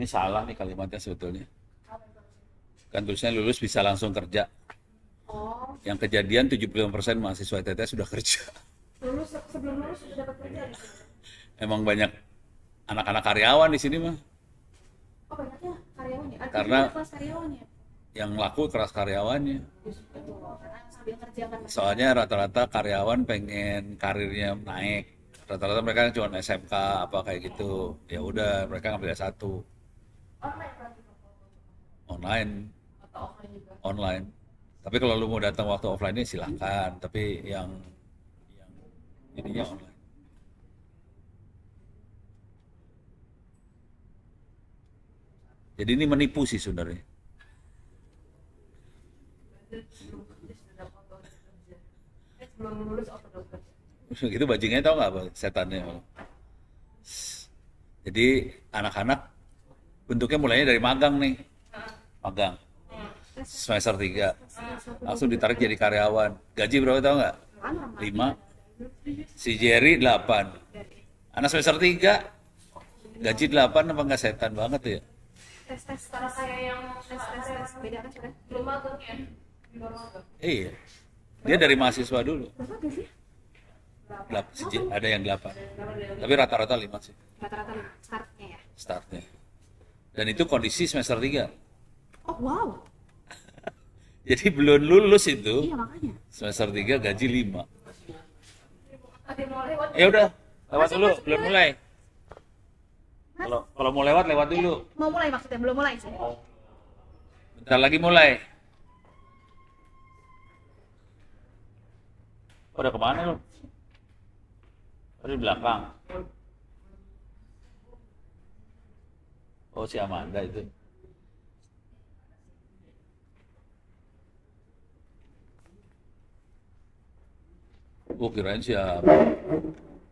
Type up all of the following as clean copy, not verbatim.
Ini salah nih kalimatnya sebetulnya. Kan tulisnya lulus bisa langsung kerja. Oh, Yang kejadian 75% mahasiswa ITT sudah kerja. sebelum lulus sudah dapat kerja di sini. Emang banyak anak-anak karyawan di sini mah. Oh, banyaknya karyawan ya? Ada Karena- juga kelas karyawan ya? Yang laku keras karyawannya. Karena sambil kerja kan. Soalnya rata-rata karyawan pengen karirnya naik. Rata-rata mereka cuma SMK apa kayak gitu. Ya udah mereka ngambil S1 Online berarti. online. Atau offline juga? Online. Tapi kalau lu mau datang waktu offline ini silahkan. Tapi yang ininya online. Jadi ini menipu sih sebenarnya. Sebelum lulus auto dapat kerja. Gitu bajingannya tau nggak apa setannya? Jadi anak-anak bentuknya mulainya dari magang nih. Magang. Semester 3. Langsung ditarik jadi karyawan. Gaji berapa tau nggak? 5. Si Jerry 8. Anak semester 3. Gaji 8 apa nggak setan banget ya? Tes karena saya yang tes beda kan sudah belum magang ya, baru magang. Iya. Dia dari mahasiswa dulu. Berapa gaji? Ada yang 8. Tapi rata-rata 5 sih Rata-rata startnya ya. startnya. Dan itu kondisi semester 3. Oh wow, Jadi belum lulus itu. iya makanya. Semester 3 gaji 5. Ada mau lewat. Ya udah, lewat dulu, belum mulai. Kalau mau lewat dulu. Mau mulai maksudnya belum mulai sih. Bentar lagi mulai. Udah kemana lu? Di belakang. Oh si Amanda itu. Kirain siapa?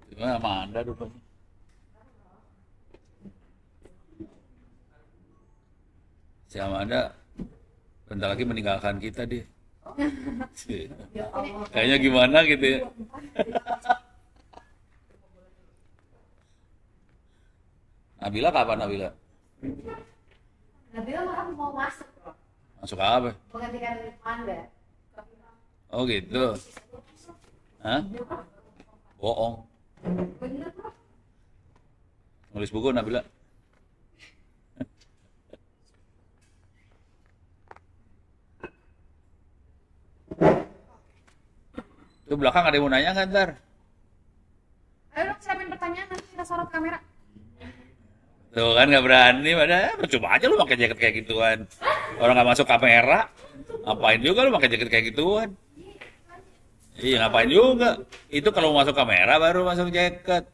Gimana Amanda rupanya? Si Amanda bentar lagi meninggalkan kita dia. Kayaknya gimana gitu ya. Nabila kapan Nabila? Nabila malah mau masuk loh, Masuk apa? menggantikan Anda. Oh gitu. Hah? Bohong. Bener bro. Nulis buku Nabila. Itu belakang ada yang mau nanya nggak ntar? Ayo dong siapin pertanyaan nanti kita sorot kamera. Tuh kan nggak berani, padahal percuma aja lu pakai jaket kayak gituan. Orang nggak masuk kamera, ngapain juga lu pakai jaket kayak gituan? Iya ngapain juga? Itu kalau mau masuk kamera baru masuk jaket.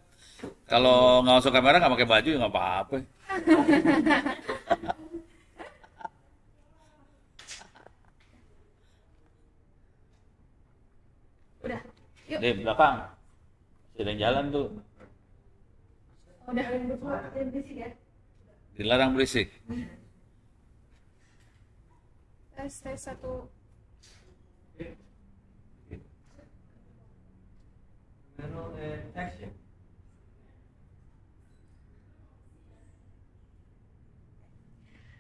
Kalau nggak masuk kamera nggak pakai baju ya nggak apa-apa. Udah, yuk. Di belakang, sedang jalan tuh. Udah berisik ya. Dilarang berisik. Tes satu.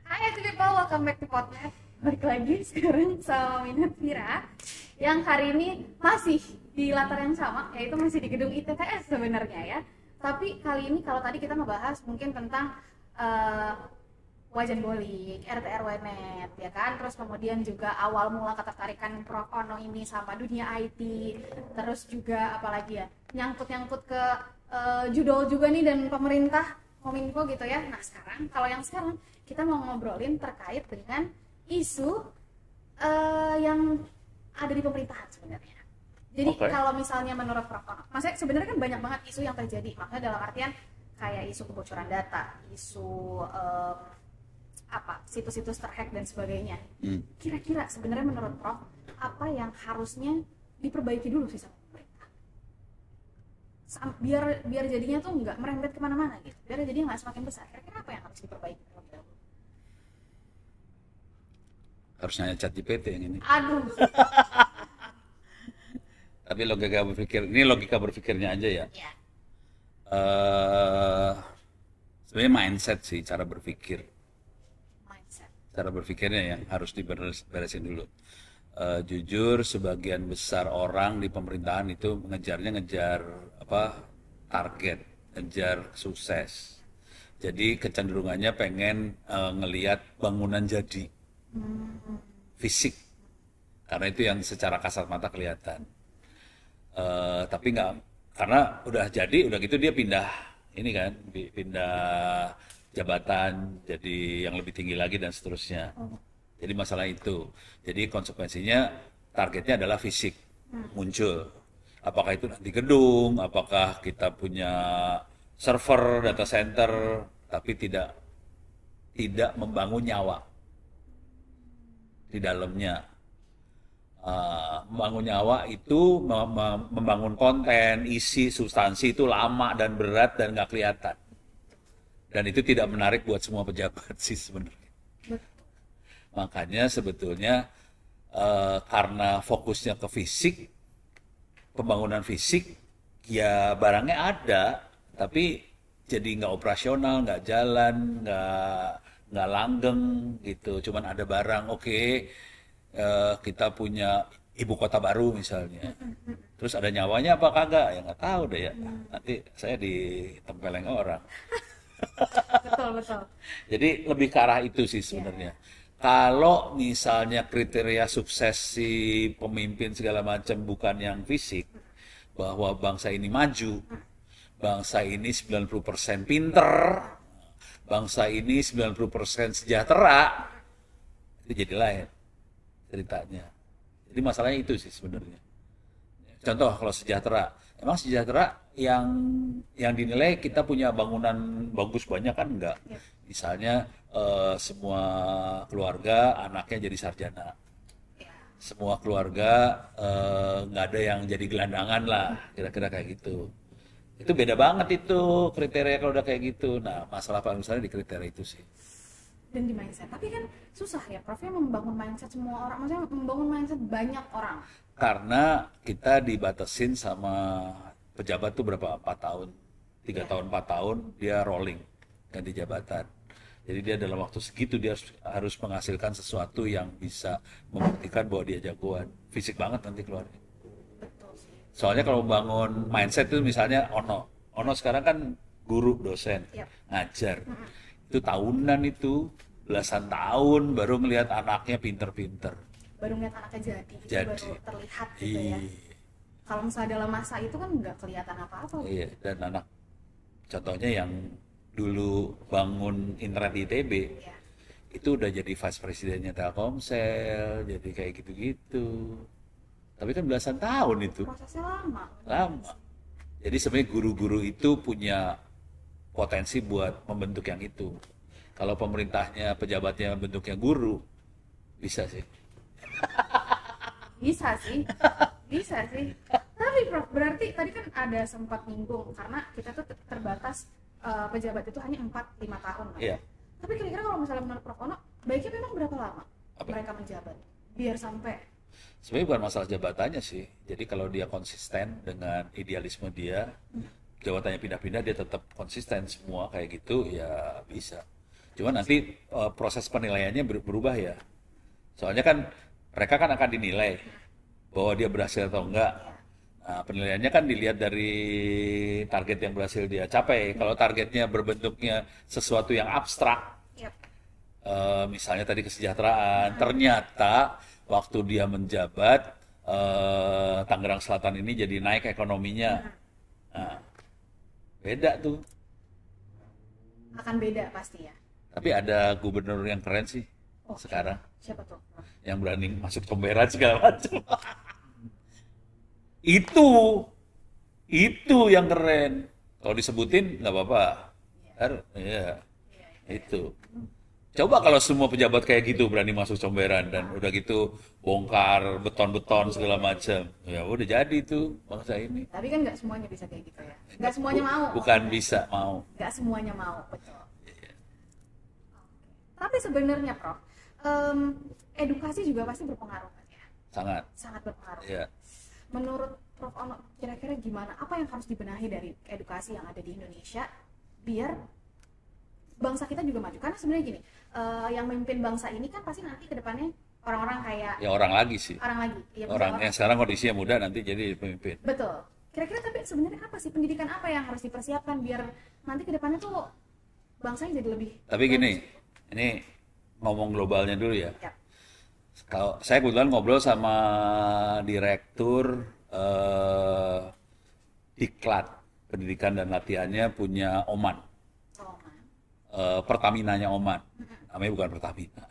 Hai people, welcome back to Potnet. Balik lagi sekarang sama Minat Vira yang hari ini masih di latar yang sama, yaitu masih di gedung ITTS sebenarnya ya. Tapi kali ini kalau tadi kita ngebahas mungkin tentang wajan bolik, RT RW net ya kan, terus kemudian juga awal mula ketertarikan Prof Ono ini sama dunia IT, terus juga apalagi ya nyangkut ke judul juga nih dan pemerintah Kominfo gitu ya. Nah sekarang kalau yang sekarang kita mau ngobrolin terkait dengan isu yang ada di pemerintahan sebenarnya. Jadi kalau misalnya menurut Prof Ono, maksudnya sebenarnya kan banyak banget isu yang terjadi, makanya dalam artian kayak isu kebocoran data, isu situs-situs terhack dan sebagainya. Kira-kira sebenarnya menurut Prof apa yang harusnya diperbaiki dulu sih sama pemerintah? Biar jadinya tuh nggak merembet kemana-mana gitu, biar jadinya nggak semakin besar. Kira-kira apa yang harus diperbaiki? Harus nanya ChatGPT yang ini. Aduh, Tapi ini logika berpikirnya aja ya. Ya. eh Sebenarnya mindset sih, cara berpikir. Mindset. Cara berpikirnya yang harus diberesin dulu. Jujur, sebagian besar orang di pemerintahan itu ngejar apa, target, ngejar sukses. Jadi kecenderungannya pengen ngelihat bangunan jadi, fisik, karena itu yang secara kasat mata kelihatan. Tapi nggak, karena udah jadi, udah gitu dia pindah ini kan, pindah jabatan jadi yang lebih tinggi lagi dan seterusnya. Jadi masalah itu. Jadi konsekuensinya targetnya adalah fisik muncul. Apakah itu nanti gedung, apakah kita punya server, data center, tapi tidak membangun nyawa di dalamnya. Membangun nyawa itu membangun konten, isi, substansi itu lama dan berat dan nggak kelihatan. Dan itu tidak menarik buat semua pejabat sih sebenarnya. Makanya sebetulnya karena fokusnya ke fisik, pembangunan fisik, ya barangnya ada, tapi jadi nggak operasional, nggak jalan, nggak langgeng gitu. Cuman ada barang, oke, kita punya ibu kota baru misalnya. Terus ada nyawanya apa kagak? Ya nggak tahu deh ya. Nanti saya ditempeleng orang. Betul. Jadi lebih ke arah itu sih sebenarnya. Kalau misalnya kriteria sukses si pemimpin segala macam bukan yang fisik, bahwa bangsa ini maju, bangsa ini 90% pinter, bangsa ini 90% sejahtera, itu jadi lain ceritanya. Jadi masalahnya itu sih sebenarnya. Contoh kalau sejahtera, emang sejahtera yang dinilai kita punya bangunan bagus banyak kan enggak? Misalnya semua keluarga anaknya jadi sarjana, semua keluarga nggak ada yang jadi gelandangan lah, kira-kira kayak gitu. Itu beda banget itu kriteria kalau udah kayak gitu. Nah, masalah paling besar di kriteria itu sih. Dan di mindset. Tapi kan susah ya, Prof, ya membangun mindset semua orang. Maksudnya membangun mindset banyak orang. Karena kita dibatasin sama pejabat tuh berapa? 4 tahun. 3 tahun, 4 tahun, dia rolling ganti jabatan. Jadi dia dalam waktu segitu dia harus menghasilkan sesuatu yang bisa membuktikan bahwa dia jagoan. Fisik banget nanti keluarnya. Betul sih. Soalnya kalau membangun mindset itu misalnya Ono sekarang kan guru, dosen, ngajar. Itu tahunan itu, belasan tahun baru ngelihat anaknya pinter-pinter. Baru ngeliat anaknya jadi. Baru terlihat gitu ya. Kalau misalnya dalam masa itu kan nggak kelihatan apa-apa. Iya, dan anak contohnya yang dulu bangun internet di ITB, itu udah jadi vice presidennya Telkomsel, jadi kayak gitu-gitu. Tapi kan belasan tahun itu. Prosesnya lama. Jadi sebenarnya guru-guru itu punya potensi buat membentuk yang itu. Kalau pemerintahnya, pejabatnya bentuknya guru, bisa sih. Bisa sih. Tapi Prof, berarti tadi kan ada sempat nyinggung karena kita tuh terbatas pejabat itu hanya 4-5 tahun kan? Iya. Tapi kira-kira kalau misalnya menurut Prof Ono, baiknya memang berapa lama mereka menjabat? Biar sampai Sebenarnya bukan masalah jabatannya sih. Jadi kalau dia konsisten dengan idealisme dia, jabatannya pindah-pindah, dia tetap konsisten semua kayak gitu, ya bisa. Cuma nanti proses penilaiannya berubah ya. Soalnya kan mereka kan akan dinilai bahwa dia berhasil atau enggak. Nah, penilaiannya kan dilihat dari target yang berhasil dia capai. Kalau targetnya berbentuknya sesuatu yang abstrak, misalnya tadi kesejahteraan, ternyata waktu dia menjabat Tangerang Selatan ini jadi naik ekonominya. Nah, beda tuh. akan beda pasti ya. Tapi ada gubernur yang keren sih sekarang. Siapa tuh? Yang berani masuk comberan segala macam. Itu yang keren. Kalau disebutin nggak apa-apa. Iya, itu. Coba kalau semua pejabat kayak gitu berani masuk comberan dan udah gitu bongkar beton-beton segala macam, ya udah jadi tuh bangsa ini. Tapi kan nggak semuanya bisa kayak gitu ya. Nggak semuanya mau. Bukan bisa mau. Nggak semuanya mau, betul. Tapi sebenarnya Prof, edukasi juga pasti berpengaruh kan ya? Sangat. Sangat berpengaruh. Iya. Menurut Prof. Ono, kira-kira gimana? Apa yang harus dibenahi dari edukasi yang ada di Indonesia biar bangsa kita juga maju? Karena sebenarnya gini, yang memimpin bangsa ini kan pasti nanti ke depannya orang-orang kayak Ya orang lagi sih. orang lagi. Ya, Orang yang sekarang kondisinya muda nanti jadi pemimpin. Betul. Kira-kira tapi sebenarnya apa sih pendidikan apa yang harus dipersiapkan biar nanti ke depannya tuh bangsanya jadi lebih Tapi gini, ini ngomong globalnya dulu ya. ya. Kalau saya kebetulan ngobrol sama direktur Diklat pendidikan dan latihannya punya Oman, Oh, man. Pertamina-nya Oman, namanya bukan Pertamina,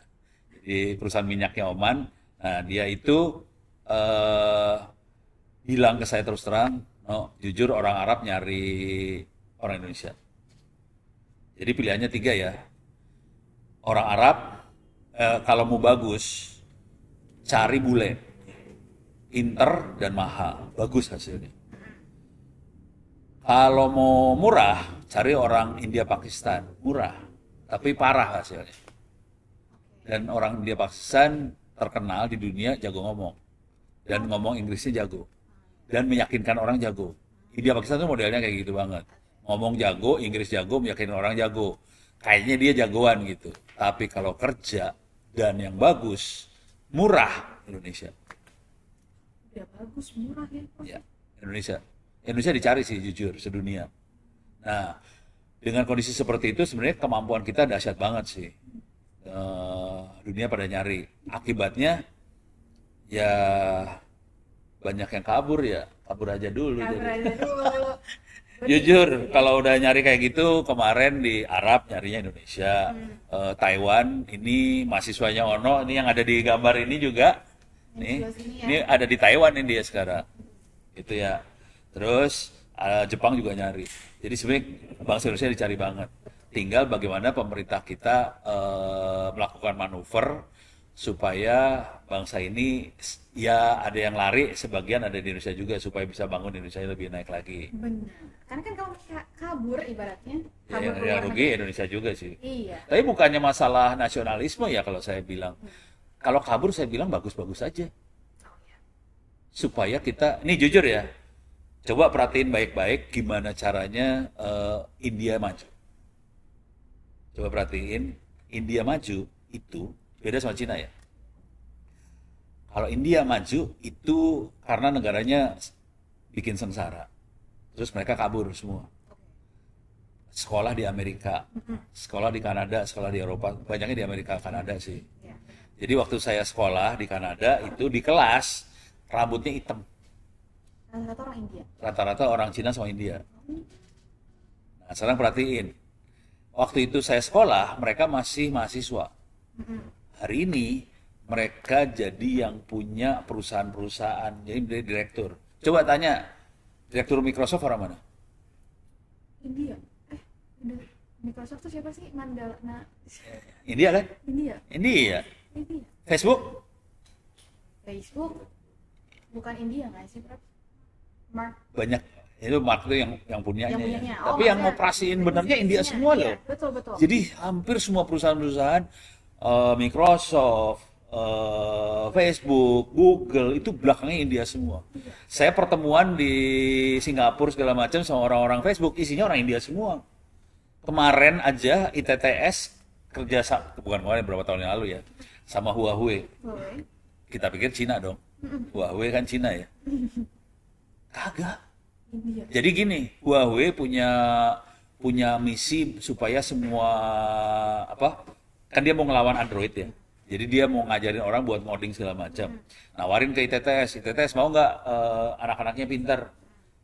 jadi perusahaan minyaknya Oman. Nah dia itu bilang ke saya terus terang, no, jujur orang Arab nyari orang Indonesia. Jadi pilihannya 3 ya, orang Arab kalau mau bagus cari bule, inter dan mahal, bagus hasilnya. Kalau mau murah, cari orang India Pakistan, murah, tapi parah hasilnya. Dan orang India Pakistan terkenal di dunia jago ngomong, dan ngomong Inggrisnya jago, dan meyakinkan orang jago. India Pakistan itu modelnya kayak gitu banget, ngomong jago, Inggris jago, meyakinkan orang jago. Kayaknya dia jagoan gitu. Tapi kalau kerja dan yang bagus, murah, Indonesia. Udah bagus, murah ya. Ya, Indonesia dicari sih jujur sedunia. Nah, dengan kondisi seperti itu sebenarnya kemampuan kita dahsyat banget sih. Dunia pada nyari. Akibatnya ya banyak yang kabur ya, kabur aja dulu. Kabur Jadi. aja dulu. Jujur, kalau udah nyari kayak gitu, kemarin di Arab nyarinya Indonesia, Taiwan, ini mahasiswanya Ono, ini yang ada di gambar ini juga, nih, ini ada di Taiwan ini dia sekarang, gitu ya. Terus Jepang juga nyari. Jadi sebenarnya bangsa Indonesia dicari banget. Tinggal bagaimana pemerintah kita melakukan manuver supaya bangsa ini ya ada yang lari, sebagian ada di Indonesia juga supaya bisa bangun Indonesia lebih naik lagi. Benar. Karena kan kalau kabur ibaratnya, Ya, kabur yang rugi Indonesia juga sih. Iya. Tapi bukannya masalah nasionalisme ya kalau saya bilang. Kalau kabur saya bilang bagus-bagus aja. Oh, ya. Supaya kita, ini jujur ya, coba perhatiin baik-baik gimana caranya India maju. Coba perhatiin, India maju itu beda sama Cina ya. Kalau India maju itu karena negaranya bikin sengsara. Terus mereka kabur semua. Sekolah di Amerika, sekolah di Kanada, sekolah di Eropa, banyaknya di Amerika, Kanada sih. Ya. Jadi waktu saya sekolah di Kanada itu di kelas rambutnya hitam. Rata-rata orang India. Rata-rata orang Cina sama India. Nah, sekarang perhatiin. Waktu itu saya sekolah, mereka masih mahasiswa. Hari ini mereka jadi yang punya perusahaan-perusahaan, jadi menjadi direktur. Coba tanya, direktur Microsoft orang mana? India. Microsoft itu siapa sih? Mandala. India kan? India. India. India. Facebook? Facebook bukan India nggak sih, Prof? Mark. Banyak. Itu Mark itu yang punyanya. Yang punyanya. Ya. Oh, Tapi yang maksudnya ngoperasiin benernya India bisnisnya. semua Iya, loh. betul betul. Jadi hampir semua perusahaan-perusahaan Microsoft, Facebook, Google itu belakangnya India semua. Saya pertemuan di Singapura segala macam sama orang-orang Facebook, isinya orang India semua. Kemarin aja ITTS kerja bukan kemarin, berapa tahun yang lalu ya, sama Huawei. Huawei. Kita pikir Cina dong. Huawei kan Cina ya. Kagak. India. Jadi gini, Huawei punya misi supaya semua kan dia mau ngelawan Android ya. Jadi dia mau ngajarin orang buat ngoding segala macam. Nawarin ke ITTS mau nggak anak-anaknya pintar?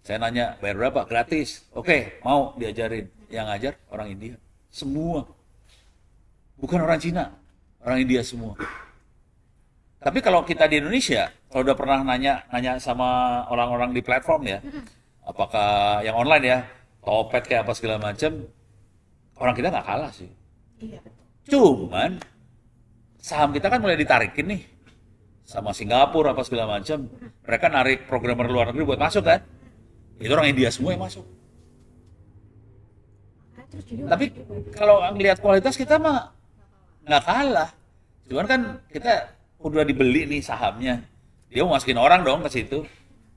Saya nanya, bayar berapa? Gratis. Oke, mau diajarin. Yang ngajar orang India. Semua. Bukan orang Cina, orang India semua. Tapi kalau kita di Indonesia, kalau udah pernah nanya sama orang-orang di platform ya, apakah yang online ya, Topet kayak apa segala macam, orang kita nggak kalah sih. Iya betul. Cuman saham kita kan mulai ditarikin nih sama Singapura apa segala macam. Mereka narik programmer luar negeri buat masuk kan. Itu orang India semua yang masuk. Terus jadi Tapi kalau ngelihat kualitas kita mah nggak kalah. Cuman kan kita udah dibeli nih sahamnya. Dia mau masukin orang dong ke situ.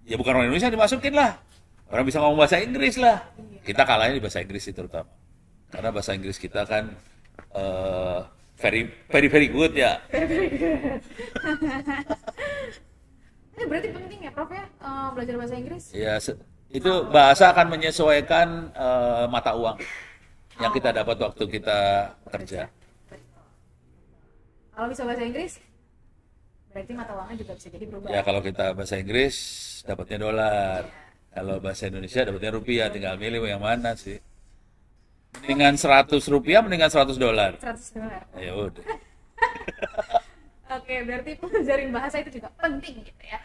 Ya bukan orang Indonesia dimasukin lah. Orang bisa ngomong bahasa Inggris lah. Kita kalahnya di bahasa Inggris itu terutama. Karena bahasa Inggris kita kan very very very good ya. Ini berarti penting ya Prof ya belajar bahasa Inggris? Ya itu bahasa akan menyesuaikan mata uang yang kita dapat waktu kita kerja. Kalau bisa bahasa Inggris, berarti mata uangnya juga bisa jadi berubah. Ya kalau kita bahasa Inggris dapatnya dolar. Kalau bahasa Indonesia dapatnya rupiah. Tinggal milih yang mana sih. Mendingan 100 rupiah, mendingan 100 dolar. 100 dolar. Ya udah. Oke, berarti pelajarin bahasa itu juga penting gitu ya.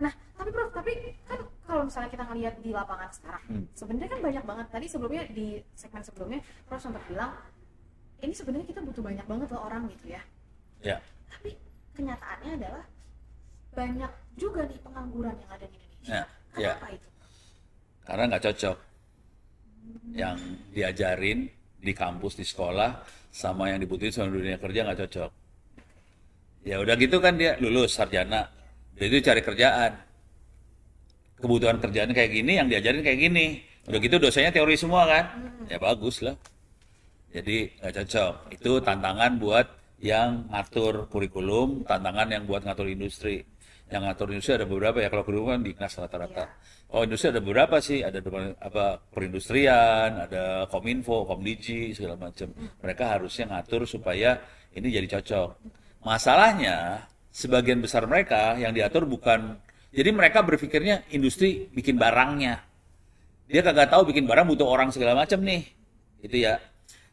Nah, tapi Prof, tapi kan kalau misalnya kita ngelihat di lapangan sekarang, sebenarnya kan banyak banget. Tadi sebelumnya di segmen sebelumnya Prof sempat bilang, ini sebenarnya kita butuh banyak banget loh orang gitu ya. Ya. Tapi kenyataannya adalah banyak juga nih pengangguran yang ada di Indonesia. Ya. Kenapa itu? Karena nggak cocok. Yang diajarin di kampus, di sekolah, sama yang dibutuhin sama dunia kerja nggak cocok. Ya udah gitu kan dia lulus sarjana, dia itu cari kerjaan. Kebutuhan kerjaan kayak gini, yang diajarin kayak gini. Udah gitu dosennya teori semua kan, ya bagus lah. Jadi nggak cocok. Itu tantangan buat yang ngatur kurikulum, tantangan yang buat ngatur industri. Yang ngatur industri ada beberapa ya, kalau kurikulum kan di Dinas rata-rata. Oh industri ada beberapa sih, ada perindustrian, ada Kominfo, Komdigi, segala macam. Mereka harusnya ngatur supaya ini jadi cocok. Masalahnya, sebagian besar mereka yang diatur bukan, jadi mereka berpikirnya industri bikin barangnya. Dia kagak tahu bikin barang butuh orang segala macam nih. Itu ya.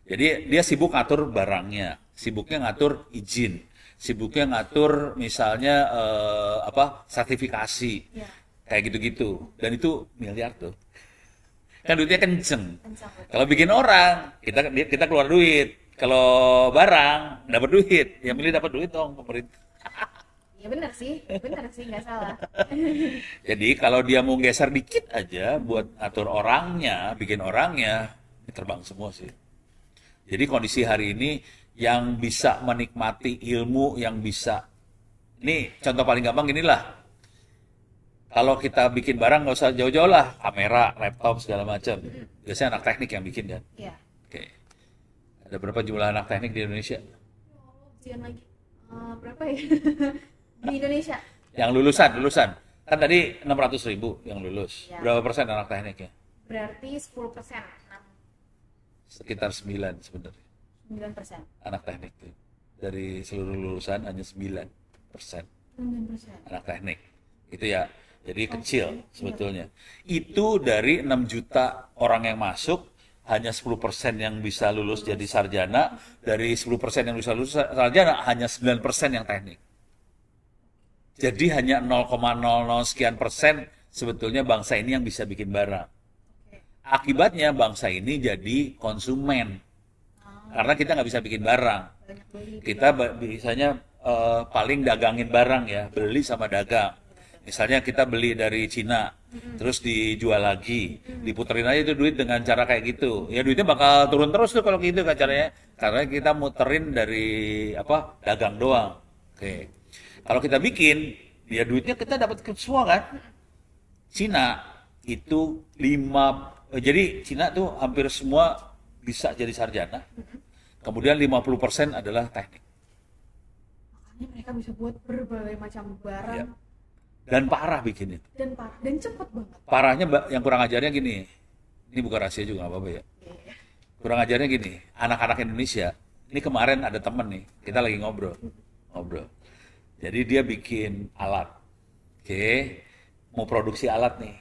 Jadi dia sibuk ngatur barangnya, sibuknya ngatur izin, sibuknya ngatur misalnya sertifikasi. Kayak gitu-gitu. Dan itu miliar tuh. Kan duitnya kenceng. Kalau bikin orang, kita keluar duit. Kalau barang, dapat duit. Yang milih dapat duit dong, pemerintah. Ya benar sih, nggak salah. Jadi kalau dia mau geser dikit aja buat atur orangnya, bikin orangnya, ini terbang semua sih. Jadi kondisi hari ini yang bisa menikmati ilmu, yang bisa, ini contoh paling gampang inilah. Kalau kita bikin barang nggak usah jauh-jauh lah, kamera, laptop segala macam. Biasanya anak teknik yang bikin kan. Iya. Oke. Ada berapa jumlah anak teknik di Indonesia? Ujian lagi. Berapa ya? Di Indonesia? Yang lulusan. Kan tadi 600.000 yang lulus. Ya. Berapa persen anak tekniknya? Berarti 10%. Sekitar 9 sebenarnya. 9%. Anak teknik tuh. Dari seluruh lulusan hanya 9%. 9%. Anak teknik. Itu ya. Jadi kecil sebetulnya. Itu dari 6 juta orang yang masuk, hanya 10% yang bisa lulus jadi sarjana. Dari 10% yang bisa lulus sarjana, hanya 9% yang teknik. Jadi hanya 0,00 sekian persen sebetulnya bangsa ini yang bisa bikin barang. Akibatnya bangsa ini jadi konsumen. Karena kita nggak bisa bikin barang. Kita biasanya paling dagangin barang ya, beli sama dagang. Misalnya kita beli dari Cina, terus dijual lagi, diputerin aja itu duit dengan cara kayak gitu. Ya duitnya bakal turun terus tuh kalau gitu kan caranya. Karena kita muterin dari dagang doang. Oke. Kalau kita bikin, ya duitnya kita dapat semua kan. Cina itu jadi Cina tuh hampir semua bisa jadi sarjana. Kemudian 50% adalah teknik. Makanya mereka bisa buat berbagai macam barang. Ya. Dan parah bikin itu. Dan cepet banget. Parahnya yang kurang ajarnya gini. Ini bukan rahasia juga nggak apa-apa ya. Kurang ajarnya gini. Anak-anak Indonesia. Ini kemarin ada temen nih. Kita lagi ngobrol. Jadi dia bikin alat. Oke. Mau produksi alat nih.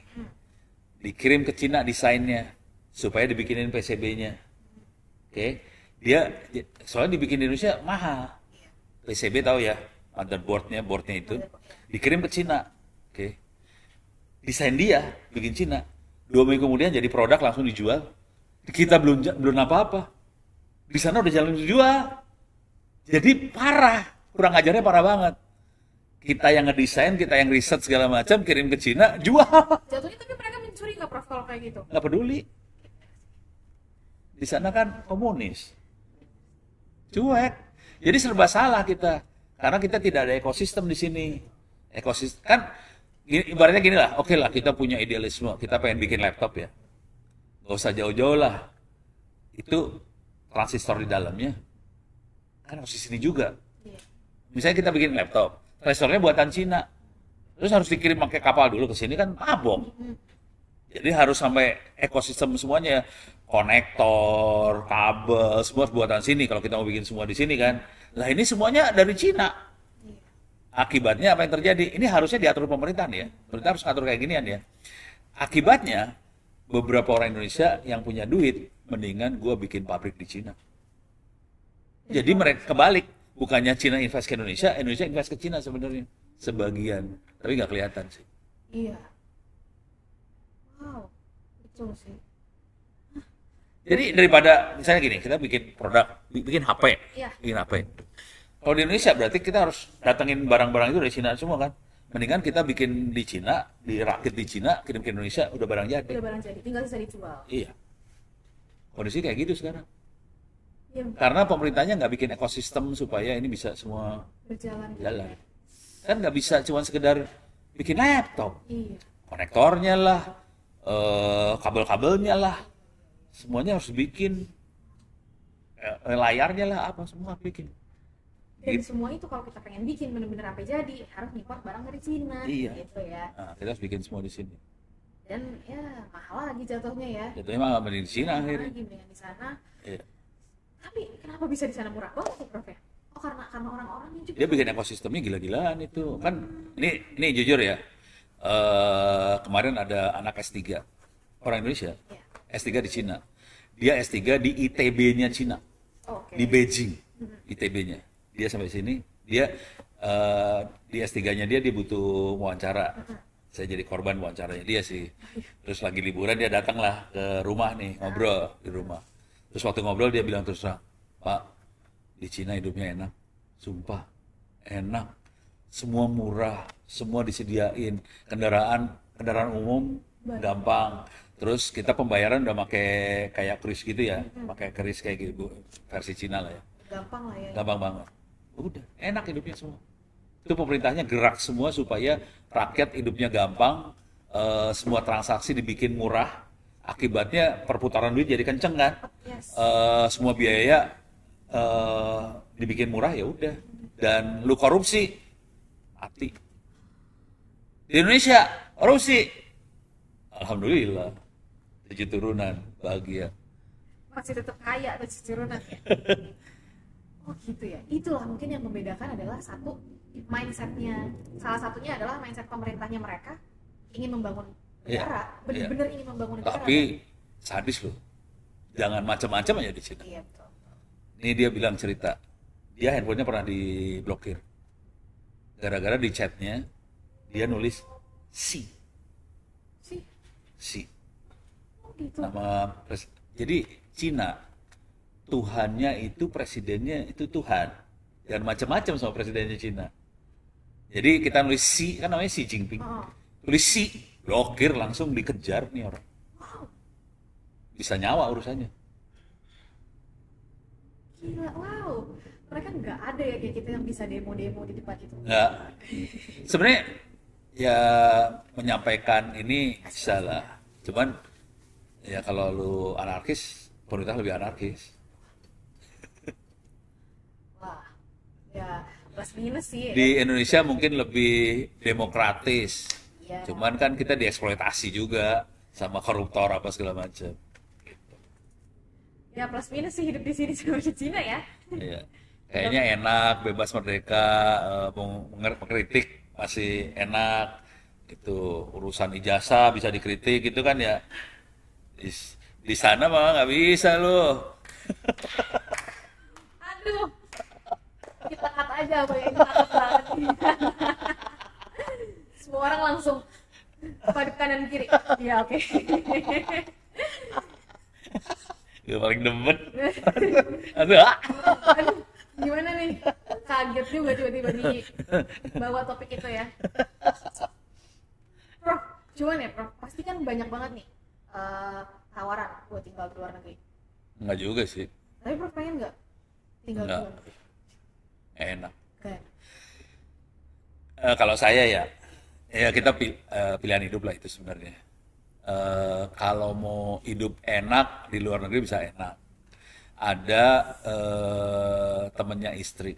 Dikirim ke Cina desainnya. Supaya dibikinin PCB-nya. Oke. Soalnya dibikin di Indonesia mahal. PCB tahu ya. Motherboardnya itu. Dikirim ke Cina. Oke. Desain dia bikin Cina. 2 minggu kemudian jadi produk langsung dijual. Kita belum apa-apa. Di sana udah jalan dijual. Jadi parah. Kurang ajarnya parah banget. Kita yang ngedesain, kita yang riset segala macam, kirim ke Cina, jual. Jatuhnya tapi mereka mencuri nggak Prof kalau kayak gitu? Nggak peduli. Di sana kan komunis. Cuek. Jadi serba salah kita. Karena kita tidak ada ekosistem di sini. Ekosistem kan Ibaratnya gini lah, oke lah kita punya idealisme, kita pengen bikin laptop ya. Nggak usah jauh-jauh lah. Itu transistor di dalamnya kan harus di sini juga. Iya. Misalnya kita bikin laptop, transistornya buatan Cina. Terus harus dikirim pakai kapal dulu ke sini kan mabok. Jadi harus sampai ekosistem semuanya, konektor, kabel, semua harus buatan sini kalau kita mau bikin semua di sini kan. Lah ini semuanya dari Cina. Iya. Akibatnya apa yang terjadi? Ini harusnya diatur pemerintahan ya. Pemerintah harus atur kayak ginian ya. Akibatnya beberapa orang Indonesia yang punya duit mendingan gua bikin pabrik di Cina. Jadi mereka kebalik, bukannya Cina invest ke Indonesia, Indonesia invest ke Cina sebenarnya sebagian, tapi nggak kelihatan sih. Iya. Wow. Betul sih. Jadi daripada misalnya gini, kita bikin produk, bikin HP, Iya. bikin HP. Kalau di Indonesia berarti kita harus datengin barang-barang itu dari Cina semua kan. Mendingan kita bikin di Cina, dirakit di Cina, kirim ke Indonesia, udah barang jadi. Udah barang jadi, tinggal bisa dijual. Iya. Kondisi kayak gitu sekarang. Iya, Karena pemerintahnya nggak bikin ekosistem supaya ini bisa semua berjalan. jalan. Kan nggak bisa cuma sekedar bikin laptop. Iya. Konektornya lah, kabel-kabelnya lah, semuanya harus bikin, layarnya lah, apa semua harus bikin. Dan semua itu kalau kita pengen bikin bener-bener sampai jadi harus import barang dari Cina. Iya. Gitu ya. Nah, kita harus bikin semua di sini. Dan ya mahal lagi jatuhnya ya. Jatuhnya mah nggak di Cina Mahal akhirnya. lagi dengan di sana. Iya. Tapi kenapa bisa di sana murah banget sih, Prof ya? Oh, karena orang-orangnya juga. Dia bikin ekosistemnya gila-gilaan itu. Kan ini jujur ya. Kemarin ada anak S3 orang Indonesia, Ya. S3 di Cina. Dia S3 di ITB-nya Cina, Oke. di Beijing, ITB-nya. Dia sampai sini, dia di S3-nya dia butuh wawancara. Saya jadi korban wawancaranya dia sih. Terus lagi liburan dia datanglah ke rumah nih, ngobrol di rumah. Terus waktu ngobrol dia bilang terus terang, Pak, di Cina hidupnya enak, sumpah enak, semua murah, semua disediain, kendaraan umum gampang. Terus kita pembayaran udah pakai kayak kris gitu ya, pakai kris kayak gitu versi Cina lah ya, Gampang lah ya. gampang banget. Udah enak hidupnya semua. Itu pemerintahnya gerak semua supaya rakyat hidupnya gampang, semua transaksi dibikin murah. Akibatnya perputaran duit jadi kenceng kan, Yes. semua biaya dibikin murah ya udah. Dan lu korupsi, mati. Di Indonesia korupsi, alhamdulillah 7 turunan bahagia. Masih tetap kaya atau turunan ya. Oh gitu ya. Itulah mungkin yang membedakan adalah satu mindsetnya. Salah satunya adalah mindset pemerintahnya mereka ingin membangun negara, Iya, benar-benar ingin membangun negara. Tapi sadis loh, jangan macam-macam aja di Cina. Iya betul. Ini dia bilang cerita, dia handphonenya pernah diblokir. Gara-gara di chatnya, dia nulis si, Sih, si. oh gitu. Jadi Cina, Tuhannya itu presidennya itu Tuhan. Dan macam-macam sama presidennya Cina. Jadi kita nulis si, kan namanya Xi Jinping. Oh. Tulis si, blokir langsung dikejar nih orang. Wow, Bisa nyawa urusannya. gila, wow. Mereka nggak ada ya kayak kita yang bisa demo-demo di depan itu. Nggak. Sebenarnya ya menyampaikan ini bisa lah. Cuman ya kalau lu anarkis, pemerintah lebih anarkis. Wah, ya plus minus sih. Di Indonesia mungkin lebih demokratis. Iya. Cuman kan kita dieksploitasi juga sama koruptor apa segala macam. Ya plus minus sih hidup di sini sama di Cina ya. Iya. Kayaknya enak, bebas merdeka, mau mengkritik masih enak. Itu urusan ijazah bisa dikritik gitu kan ya. Di sana mah nggak bisa loh. Aduh, kita cut aja apa yang kita cut banget. Semua orang langsung pada kanan kiri. Ya oke. Gue paling demen. Aduh. Aduh, gimana nih? Kaget juga tiba-tiba dibawa topik itu ya. Prof, cuman ya Prof, pasti kan banyak banget nih tawaran buat tinggal di luar negeri. Enggak juga sih. Tapi Prof pengen nggak tinggal di Nggak. luar negeri? Enak. Kayak, Kalau saya ya, Ya kita pilihan hidup lah itu sebenarnya. Kalau mau hidup enak di luar negeri bisa enak. Ada temennya istri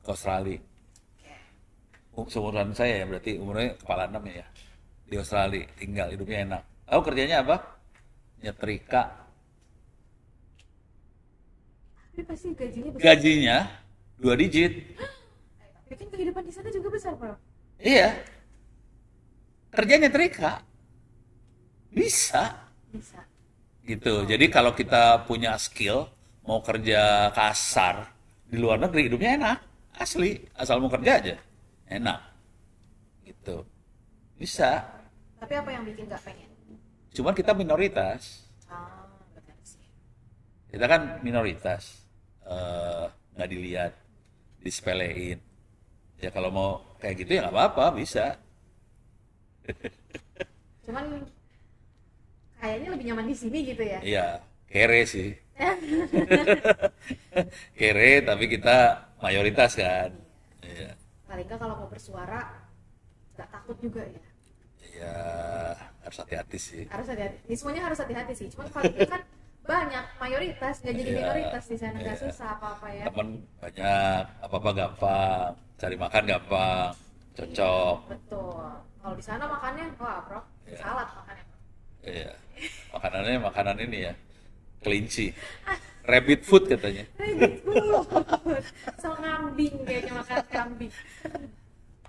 ke Australia. Seumuran saya ya, berarti umurnya kepala 6 ya. Di Australia tinggal, hidupnya enak. Aku kerjanya apa? Nyetrika. Tapi pasti gajinya besar. Gajinya 2 digit. Tapi kan kehidupan di sana juga besar, Bro. Iya. Kerjanya nyetrika. Bisa. Bisa. Gitu. Jadi kalau kita punya skill, mau kerja kasar di luar negeri, hidupnya enak. Asli, asal mau kerja aja. Enak. Gitu. Bisa. Tapi apa yang bikin nggak pengen? Cuman kita minoritas. Benar sih. Kita kan minoritas. Nggak dilihat, disepelein. Ya kalau mau kayak gitu ya nggak apa-apa, bisa. Cuman kayaknya lebih nyaman di sini gitu ya. Iya, kere sih. Kere tapi kita mayoritas kan. Iya. Paling nggak kalau mau bersuara nggak takut juga ya. Ya harus hati-hati sih. Harus hati-hati. Ini semuanya harus hati-hati sih. Cuman kalau kita kan banyak mayoritas, nggak jadi Iya, minoritas di sana, nggak iya. susah apa-apa ya. Temen banyak, apa-apa gampang, cari makan gampang, cocok. Betul. Kalau di sana makannya, wah bro, Iya. salad makannya. Iya. Makanannya makanan ini ya, kelinci. Rabbit food katanya. So kambing kayaknya, makan kambing.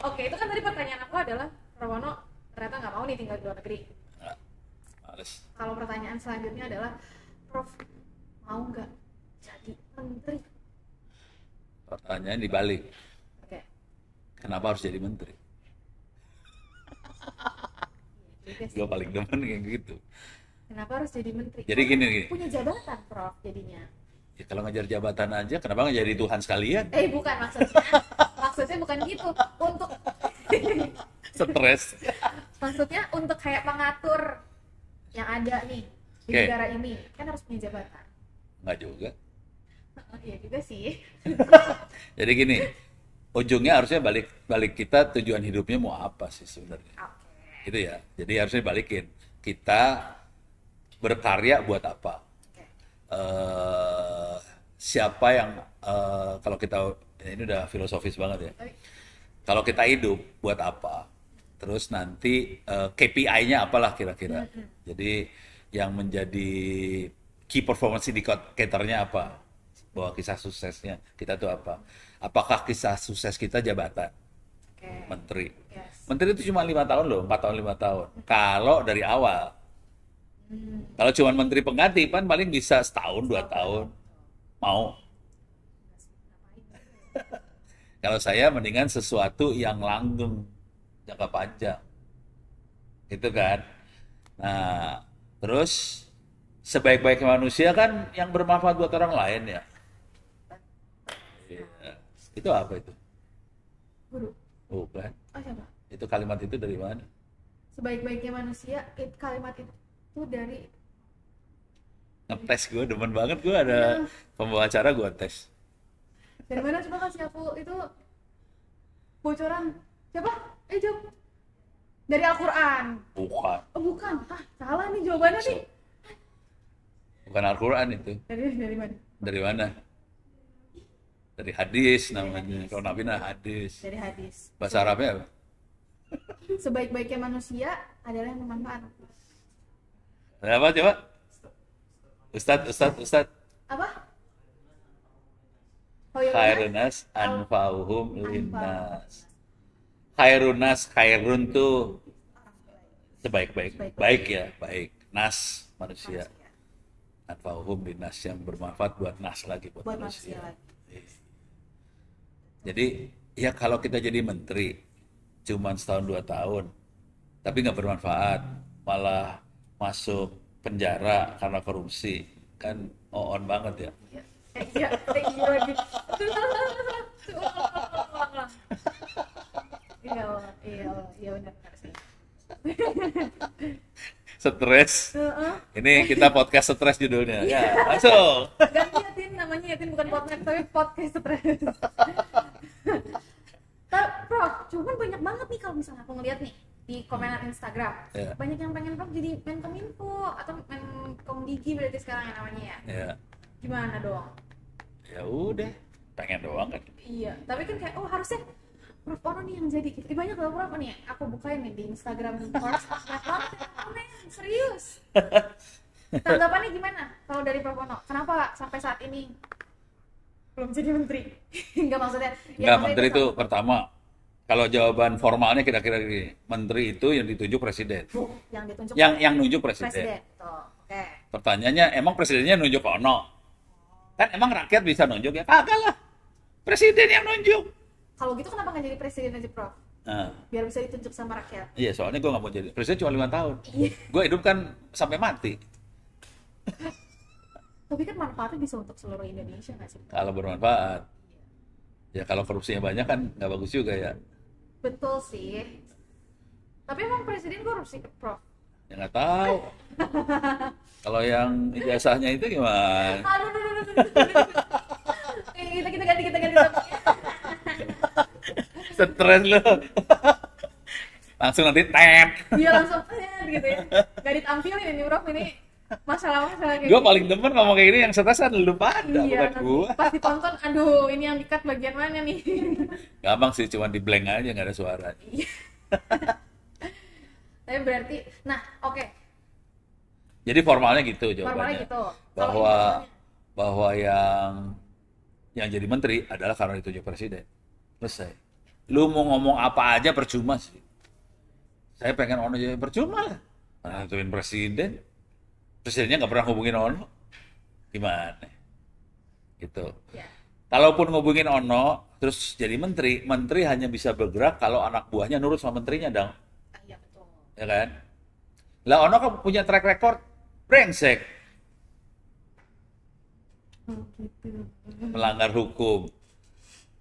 Oke, itu kan tadi pertanyaan aku adalah, Prawono ternyata nggak mau nih tinggal di luar negeri. Nah, males. Kalau pertanyaan selanjutnya adalah, Prof, mau nggak jadi menteri? Pertanyaan dibalik, Oke. kenapa harus jadi menteri? Juga sih. Gue paling demen kayak gitu. Kenapa harus jadi menteri? Jadi gini, Punya jabatan, Prof, jadinya. ya kalau ngejar jabatan aja, kenapa nggak jadi Tuhan sekalian? Bukan maksudnya. Maksudnya bukan gitu. Untuk Stres. maksudnya untuk kayak mengatur yang ada nih di Oke. negara ini, kan harus punya jabatan. Nggak juga. Iya juga sih. Jadi gini, ujungnya harusnya balik kita tujuan hidupnya mau apa sih sebenarnya? Oke. Gitu ya. Jadi harusnya balikin. Kita berkarya buat apa? Oke. Siapa yang kalau kita ini udah filosofis banget ya. Tapi Kalau kita hidup buat apa? Terus nanti KPI-nya apalah kira-kira. Jadi yang menjadi key performance indicator-nya apa? Bahwa kisah suksesnya kita tuh apa? Apakah kisah sukses kita jabatan oke. menteri? Yes. Menteri itu cuma 5 tahun loh, 4 tahun 5 tahun. Kalau dari awal. Kalau cuma menteri pengganti kan paling bisa setahun 2 tahun. Mau. Kalau saya mendingan sesuatu yang langgeng, jangka panjang. Gitu kan. Nah, terus sebaik-baiknya manusia kan yang bermanfaat buat orang lain ya. Iya. Itu apa itu? Guru. Bukan. Oh siapa? Itu kalimat itu dari mana? Sebaik-baiknya manusia, kalimat itu dari Ngetes gue, demen banget gue ada pembawa acara gue tes. dari mana, coba kasih aku itu bocoran. Siapa? Jawab. Dari Al-Quran. Bukan. Oh bukan. Salah nih jawabannya nih. Bukan Al-Quran itu. Dari mana? Dari mana? Dari hadis namanya. Kalau Nabi nah hadis. Dari hadis. Bahasa Arabnya apa? Sebaik-baiknya manusia adalah yang bermanfaat. Apa coba? Ustadz. Apa? Oh, ya benar? Khairunas anfa'uhum linnas. Khairun tuh sebaik-baik. Baik ya, baik. Nas, manusia. Anfa'uhum linnas, yang bermanfaat buat nas lagi, buat Buat manusia. manusia lagi. Jadi, ya kalau kita jadi menteri, cuman setahun 2 tahun, tapi nggak bermanfaat, malah masuk penjara karena korupsi, kan on banget ya. Iya lagi. Ulang. Iya benar sih. Stres. Heeh. Ini kita podcast stres judulnya. Ya, langsung. Ganti Yatin, namanya Yatin bukan podcast tapi podcast stres. Prof, cuman banyak banget nih kalau misalnya aku ngeliat nih di komenan Instagram, Ya. banyak yang pengen Prof jadi Menkominfo atau Menkomdigi berarti sekarang yang namanya ya. Ya, Gimana dong? ya udah, pengen doang kan. Iya, tapi kan kayak harusnya Prof Ono nih yang jadi. Jadi banyak loh Prof nih. Aku bukain nih di Instagram Force. Serius. Tanggapannya gimana kalau dari Prof Ono? Kenapa sampai saat ini belum jadi menteri? Enggak maksudnya. Enggak, menteri itu pertama. Kalau jawaban formalnya kira-kira gini, menteri itu yang ditunjuk presiden. Yang ditunjuk Yang nunjuk presiden. presiden. Tuh, oke. Pertanyaannya, emang presidennya nunjuk Ono? Kan emang rakyat bisa nunjuk ya? Kagak lah. Presiden yang nunjuk. Kalau gitu kenapa nggak jadi presiden aja Prof? Nah, Biar bisa ditunjuk sama rakyat. iya, soalnya gue nggak mau jadi presiden cuma 5 tahun. Iya. Gue hidup kan sampai mati. Tapi kan manfaatnya bisa untuk seluruh Indonesia nggak sih? Kalau bermanfaat. Ya kalau korupsinya banyak kan nggak bagus juga ya. Betul sih. Tapi emang presiden korupsi Prof? Ya nggak tahu. Kalau yang ijazahnya itu gimana? Aduh, kita ganti topiknya. Stres lo. Langsung nanti tet. Dia langsung gitu ya. Gak ditampilin ini Prof, ini masalah-masalah kayak Gue gini. paling demen ngomong kayak gini yang stres kan lu pada, Iya, bukan nanti gue. pas ditonton, aduh ini yang di-cut bagian mana nih? Gampang sih, cuma di blank aja nggak ada suara. Tapi berarti, nah oke, Jadi formalnya gitu formalnya jawabannya. gitu. Kalau Bahwa informalnya, bahwa yang jadi menteri adalah karena ditunjuk presiden. Selesai. Lu mau ngomong apa aja percuma sih. Saya pengen Ono jadi percuma lah. Karena nentuin presiden. Presidennya nggak pernah hubungin Ono. Gimana? Gitu. ya. Kalaupun ngubungin Ono, terus jadi menteri, menteri hanya bisa bergerak kalau anak buahnya nurut sama menterinya dong. Iya betul. Ya kan? Lah Ono kan punya track record brengsek, Gitu. melanggar hukum,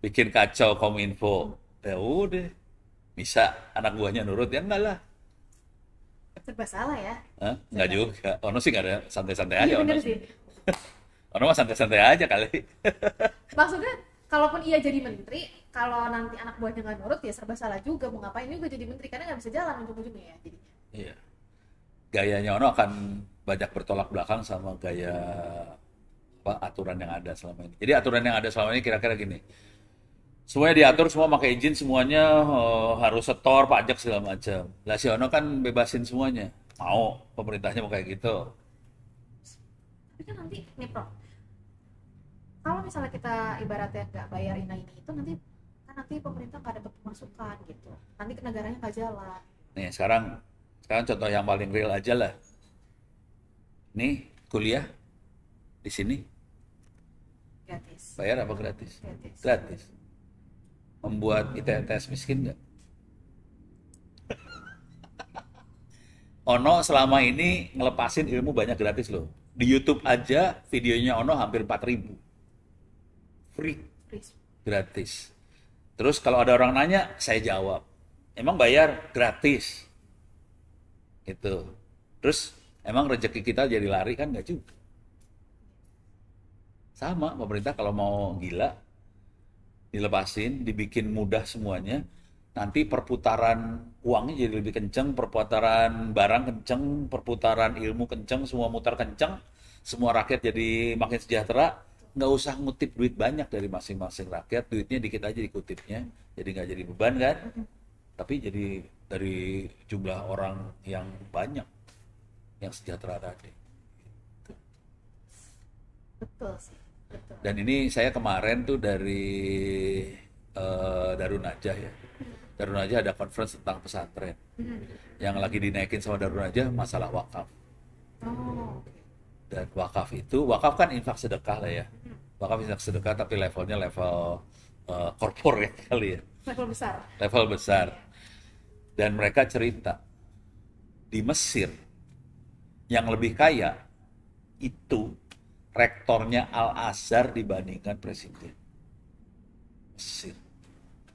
bikin kacau Kominfo. Ya udah, bisa anak buahnya nurut ya enggak lah. Serba salah ya. Hah? Enggak juga. Ono sih nggak ada, santai-santai aja Iya Ono. bener sih. Ono mah santai-santai aja kali. Maksudnya, kalaupun ia jadi menteri, kalau nanti anak buahnya nggak nurut, ya serba salah juga. Mau ngapain juga jadi menteri, karena nggak bisa jalan ujung-ujungnya ya jadinya. Iya. Gayanya Ono akan banyak bertolak belakang sama gaya apa aturan yang ada selama ini. Jadi aturan yang ada selama ini kira-kira gini. Semuanya diatur, semua pakai izin, semuanya harus setor, pajak segala macam. Lah si Ono kan bebasin semuanya. Mau, pemerintahnya mau kayak gitu. Tapi kan nanti, nih Prof, kalau misalnya kita ibaratnya nggak bayar ini itu, nanti pemerintah nggak dapat pemasukan gitu. Nanti ke negaranya nggak jalan. Nih sekarang contoh yang paling real aja lah. Nih kuliah di sini Gratis. bayar apa gratis? Gratis. Gratis. Membuat ITS miskin nggak? Ono selama ini ngelepasin ilmu banyak gratis loh. Di YouTube aja videonya Ono hampir 4.000. Free, Free. gratis. Terus kalau ada orang nanya, saya jawab. Emang bayar? Gratis. Gitu. Terus emang rezeki kita jadi lari kan nggak juga. Sama, pemerintah kalau mau gila, dilepasin, dibikin mudah semuanya, nanti perputaran uangnya jadi lebih kenceng, perputaran barang kenceng, perputaran ilmu kenceng, semua mutar kenceng, semua rakyat jadi makin sejahtera, nggak usah ngutip duit banyak dari masing-masing rakyat, duitnya dikit aja dikutipnya, jadi nggak jadi beban kan, tapi jadi dari jumlah orang yang banyak, yang sejahtera tadi. Betul sih. Betul. Dan ini saya kemarin tuh dari Darun Najah ya. Darun Najah ada conference tentang pesantren. Yang lagi dinaikin sama Darun Najah masalah wakaf. Oh. Dan wakaf kan infak sedekah lah ya. Wakaf infak sedekah tapi levelnya level corporate kali ya. Level besar. Level besar. Dan mereka cerita di Mesir yang lebih kaya itu rektornya Al-Azhar dibandingkan presiden Mesir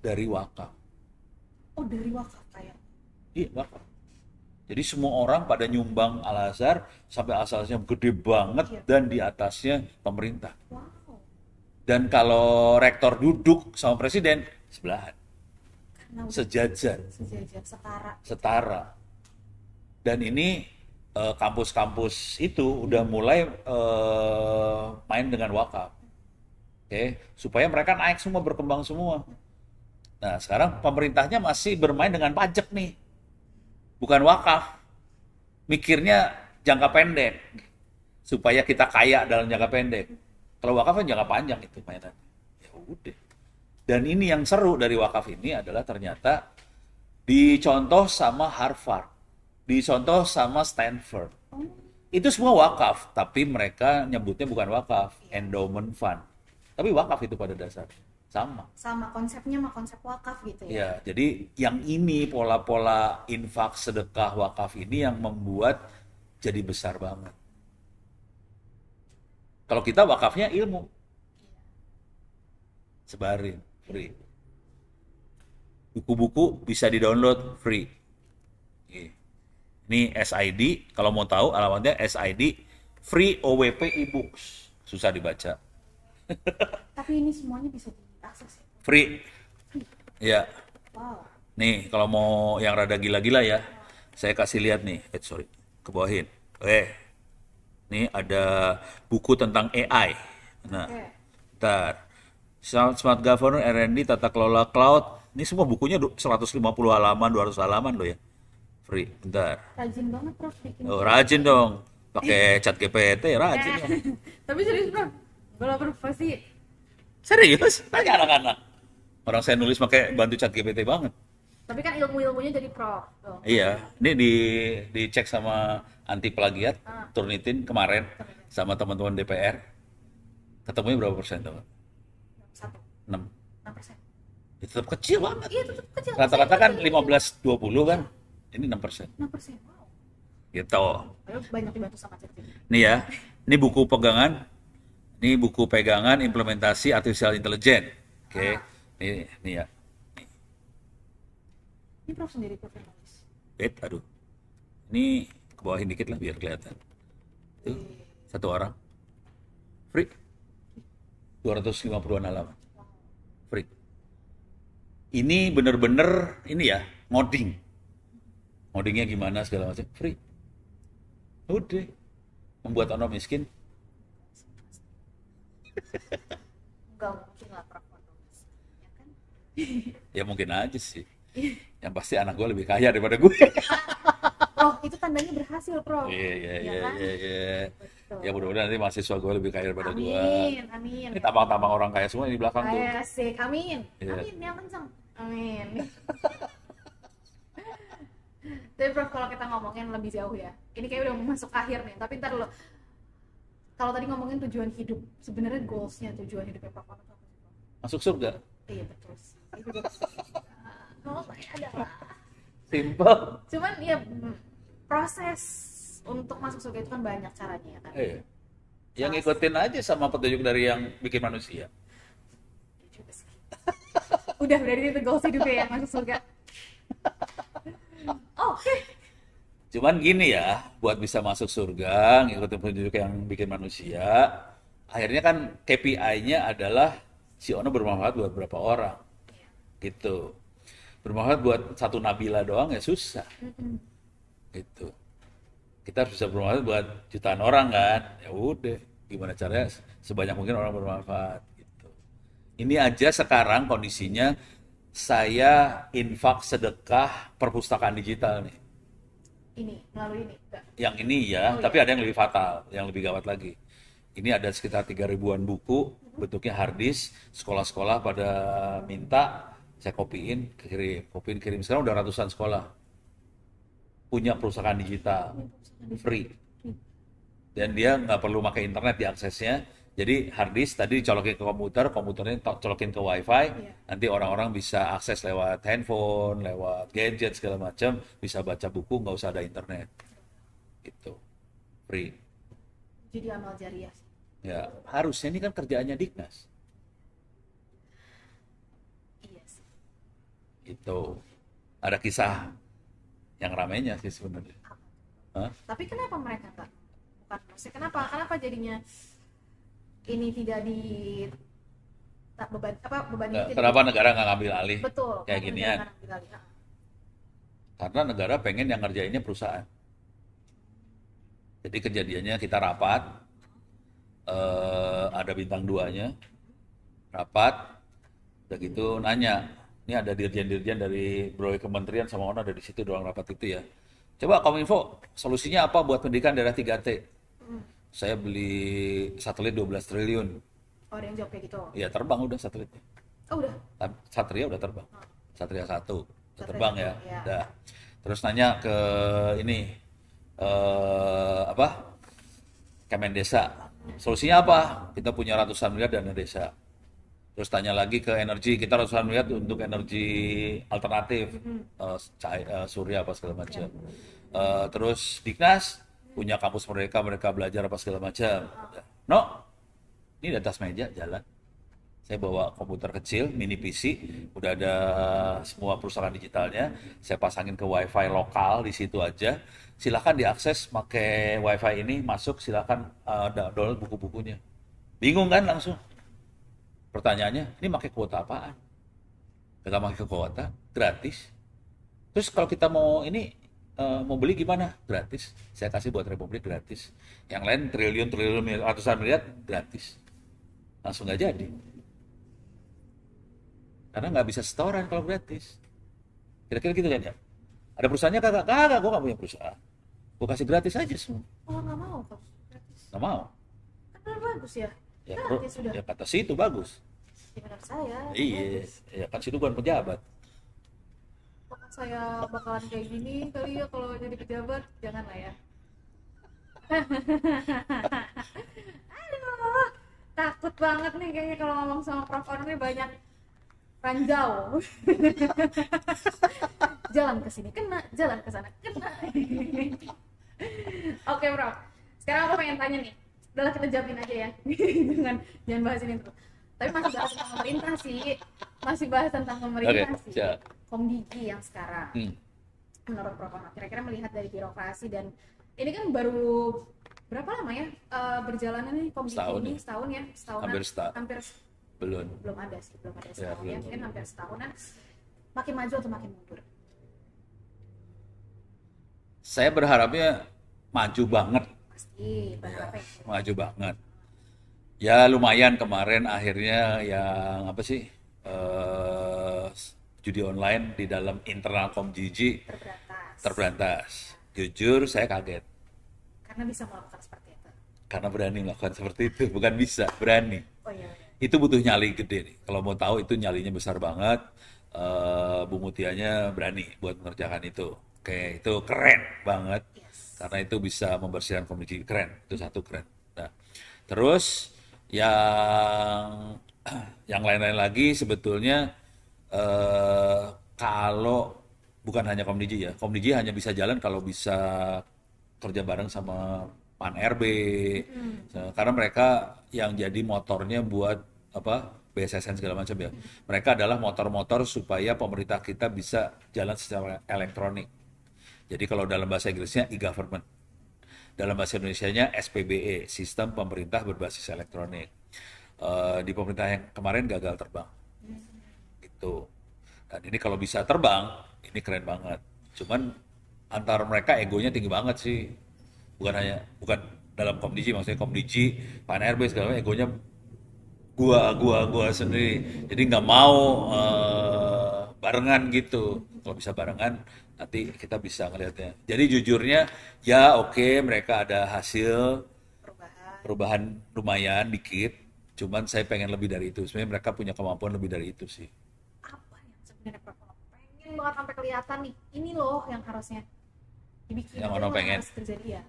dari wakaf. Oh dari wakaf kayak. Iya wakaf. Jadi semua orang pada nyumbang Al-Azhar sampai Al-Azharnya gede banget dan di atasnya pemerintah. Wow. Dan kalau rektor duduk sama presiden sebelahan. sejajar, setara. Dan ini kampus-kampus itu udah mulai main dengan wakaf, supaya mereka naik semua, berkembang semua. Nah, sekarang pemerintahnya masih bermain dengan pajak nih, bukan wakaf. Mikirnya jangka pendek, supaya kita kaya dalam jangka pendek. Kalau wakaf kan jangka panjang itu mainannya. Ya udah. Dan ini yang seru dari wakaf ini adalah ternyata dicontoh sama Harvard, dicontoh sama Stanford. Itu semua wakaf, tapi mereka nyebutnya bukan wakaf, endowment fund. Tapi wakaf itu pada dasarnya sama konsepnya mah konsep wakaf gitu ya. Ya, jadi yang ini pola-pola infak sedekah wakaf ini yang membuat jadi besar banget. Kalau kita wakafnya ilmu, sebarin free. Buku-buku bisa di-download free. Ini SID, kalau mau tahu alamatnya SID Free OWP eBooks. Susah dibaca. Tapi ini semuanya bisa diakses ya? Free. Ya. Wow. Nih, kalau mau yang rada gila-gila ya, saya kasih lihat nih. Sorry, ke bawahin. Nih ada buku tentang AI. Nah, bentar. Smart Governance, R&D, Tata Kelola Cloud. Ini semua bukunya 150 halaman, 200 halaman loh ya. Free, bentar. Rajin banget Prof bikin. Oh, rajin dong. Pakai chat GPT, rajin dong. Tapi serius Prof, kalau Prof pasti. Serius? Tanya anak-anak. Orang saya nulis pakai bantu chat GPT banget. Tapi kan ilmu-ilmunya jadi Prof. Tuh. Iya, ini dicek sama anti plagiat, Turnitin kemarin sama teman-teman DPR. Ketemunya berapa persen teman? 6%. Itu tetap kecil banget. Iya, tetap kecil. Rata-rata kan 15-20 kan. Ini 6%. 6%. Wow. Gitu. Banyak dibantu sama ChatGPT. Nih ya, ini buku pegangan. Ini buku pegangan implementasi artificial intelligence. Oke. Nih ya. Ini Prof sendiri Prof yang nulis. Aduh. Ini ke bawahin dikit lah biar kelihatan. Tuh, satu orang. Free. 250-an halaman. Free. Ini bener-bener ini ya, ngoding. Ngodingnya gimana segala macam, free. Udah. Membuat orang miskin. Enggak mungkin lah Prof. Ya kan? Ya mungkin aja sih. Yang pasti anak gue lebih kaya daripada gue. Oh, itu tandanya berhasil, Prof. Iya. Ya mudah-mudahan nanti mahasiswa gue lebih kaya daripada gue. Amin. Ini tambang-tambang orang kaya semua di belakang tuh. Asik, amin. Iya. Amin, yang kenceng. Amin. Tapi Prof, kalau kita ngomongin lebih jauh ya, ini kayak udah masuk akhir nih, tapi ntar dulu. Kalau tadi ngomongin tujuan hidup, sebenarnya goalsnya tujuan hidupnya Prof apa sih? Masuk surga. Iya, betul sih. Itu saya adalah Simple. cuman ya proses untuk masuk surga itu kan banyak caranya ya kan. Iya. Yang ngikutin aja sama petunjuk dari yang bikin manusia. Udah berarti itu goals hidupnya ya masuk surga. Oke. Cuman gini ya, buat bisa masuk surga, ngikutin petunjuk yang bikin manusia, akhirnya kan KPI-nya adalah si Ono bermanfaat buat berapa orang. Gitu. Bermanfaat buat satu Nabila doang ya susah. Gitu. Kita harus bisa bermanfaat buat jutaan orang kan. Ya udah, gimana caranya sebanyak mungkin orang bermanfaat gitu. Ini aja sekarang kondisinya saya infak sedekah perpustakaan digital nih. Ini melalui ini enggak? Yang ini ya, tapi ada yang lebih fatal, yang lebih gawat lagi. Ini ada sekitar 3.000-an buku, bentuknya harddisk, sekolah-sekolah pada minta, saya kopiin, kirim. Sekarang udah ratusan sekolah punya perpustakaan digital, free. Dan dia nggak perlu pakai internet diaksesnya. Jadi harddisk tadi dicolokin ke komputer, komputernya colokin ke wifi, nanti orang-orang bisa akses lewat handphone, lewat gadget segala macam, bisa baca buku nggak usah ada internet. Gitu, free. Jadi amal jariah. Ya harusnya ini kan kerjaannya Dignas. Iya sih. Itu ada kisah yang ramainya sih sebenarnya. Tapi kenapa mereka nggak? Bukan maksudnya kenapa jadinya ini tidak beban ini jadi Kenapa negara nggak ngambil alih betul kayak karena ginian? negara ngambil alih. Karena negara pengen yang ngerjainnya perusahaan. Jadi kejadiannya kita rapat, ada bintang 2-nya, rapat, udah gitu nanya, ini ada dirjen-dirjen dari berbagai kementerian sama orang ada di situ doang rapat itu ya. Coba Kominfo, solusinya apa buat pendidikan daerah 3T? Saya beli satelit 12 triliun. Oh, ada yang jawab kayak gitu. Ya terbang udah satelitnya. Oh, udah. Satria udah terbang. Satria 1 udah Satria terbang ya. 1, ya. Udah. Terus nanya ke ini apa? Kemendesa. Solusinya apa? Kita punya ratusan miliar dana desa. Terus tanya lagi ke energi, kita ratusan miliar untuk energi alternatif, surya apa segala macam. Terus Diknas punya kampus mereka, mereka belajar apa segala macam. No, ini di atas meja jalan. Saya bawa komputer kecil, mini PC, udah ada semua perusahaan digitalnya. Saya pasangin ke WiFi lokal di situ aja. Silakan diakses, pakai WiFi ini masuk. Silakan download buku-bukunya. Bingung kan langsung? Pertanyaannya, ini pakai kuota apaan? Kita pakai kuota gratis. Terus kalau kita mau ini mau beli gimana? Gratis. Saya kasih buat Republik gratis. Yang lain triliun, ratusan miliar gratis. Langsung nggak jadi. Karena nggak bisa setoran kalau gratis. Kira-kira gitu kan ya? Ada perusahaannya kagak? Kagak, gue nggak punya perusahaan. Gue kasih gratis aja semua. Oh, nggak mau kok gratis. Nggak mau. Kan bagus ya. Ya, Gratis sudah. ya kata situ bagus. Di benar saya. Iya, Bagus. ya kan situ bukan pejabat. Apakah saya bakalan kayak gini kali ya kalau jadi pejabat? Jangan lah ya. Aduh, takut banget nih kayaknya kalau ngomong sama Prof. Onur nih banyak ranjau. Jalan ke sini kena, jalan ke sana kena. Oke, Prof. Sekarang aku pengen tanya nih. Udahlah kita jawabin aja ya. Jangan bahas ini terus. Tapi masih bahas tentang pemerintah sih. Masih bahas tentang pemerintah Oke, sih. siap. Komdigi yang sekarang. Menurut Prof. Onur, kira-kira melihat dari birokrasi dan ini kan baru berapa lama ya berjalannya nih Komdigi ini? Setahun ya? Hampir belum ada setahun ya. Mungkin hampir setahunan. Makin maju atau makin mundur? Saya berharapnya maju banget. Pasti berharap ya. Maju banget. Ya lumayan kemarin akhirnya yang apa sih judi online di dalam internal Komdigi terberantas. Jujur saya kaget. Karena bisa melakukan seperti itu. Karena berani melakukan seperti itu, bukan bisa, berani. Oh iya. Itu butuh nyali gede nih. Kalau mau tahu itu nyalinya besar banget. Bu Mutianya berani buat mengerjakan itu. Oke, itu keren banget. Yes. Karena itu bisa membersihkan Komdigi, keren. Itu satu keren. Nah, terus yang lain-lain lagi sebetulnya kalau bukan hanya Komdigi ya, Komdigi hanya bisa jalan kalau bisa kerja bareng sama Pan RB, karena mereka yang jadi motornya buat apa BSSN segala macam ya. Mereka adalah motor-motor supaya pemerintah kita bisa jalan secara elektronik. Jadi kalau dalam bahasa Inggrisnya e-government, dalam bahasa Indonesianya SPBE, Sistem Pemerintah Berbasis Elektronik. Di pemerintah yang kemarin gagal terbang, gitu. Dan ini kalau bisa terbang, ini keren banget. Cuman antara mereka egonya tinggi banget sih. Bukan dalam Komdigi, maksudnya Komdigi, Pan RB segala macam, egonya gua sendiri. Jadi nggak mau barengan gitu. Kalau bisa barengan, nanti kita bisa ngelihatnya. Jadi jujurnya, ya oke, mereka ada hasil perubahan lumayan dikit. Cuman saya pengen lebih dari itu. Sebenarnya mereka punya kemampuan lebih dari itu sih. Apa yang sebenarnya Prof. pengen banget sampai kelihatan nih? Ini loh yang harusnya dibikin. Yang orang pengen. Harus terjadi ya.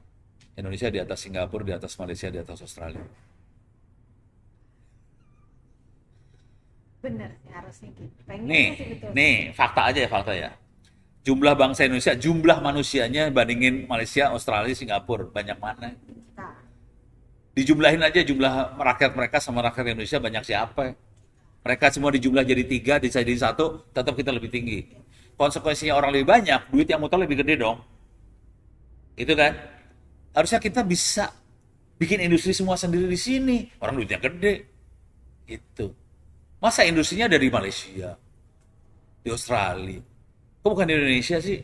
Indonesia di atas Singapura, di atas Malaysia, di atas Australia. Bener sih harusnya gitu. Pengen Nih, sih betul. nih fakta aja ya, fakta ya. Jumlah bangsa Indonesia, jumlah manusianya bandingin Malaysia, Australia, Singapura, banyak mana? Kita. Dijumlahin aja jumlah rakyat mereka sama rakyat Indonesia banyak siapa? Mereka semua dijumlah jadi 3, dijadiin 1, tetap kita lebih tinggi. Konsekuensinya orang lebih banyak, duit yang muter lebih gede dong. Itu kan? Harusnya kita bisa bikin industri semua sendiri di sini. Orang duitnya gede. Gitu. Masa industrinya dari Malaysia, di Australia, kok bukan di Indonesia sih?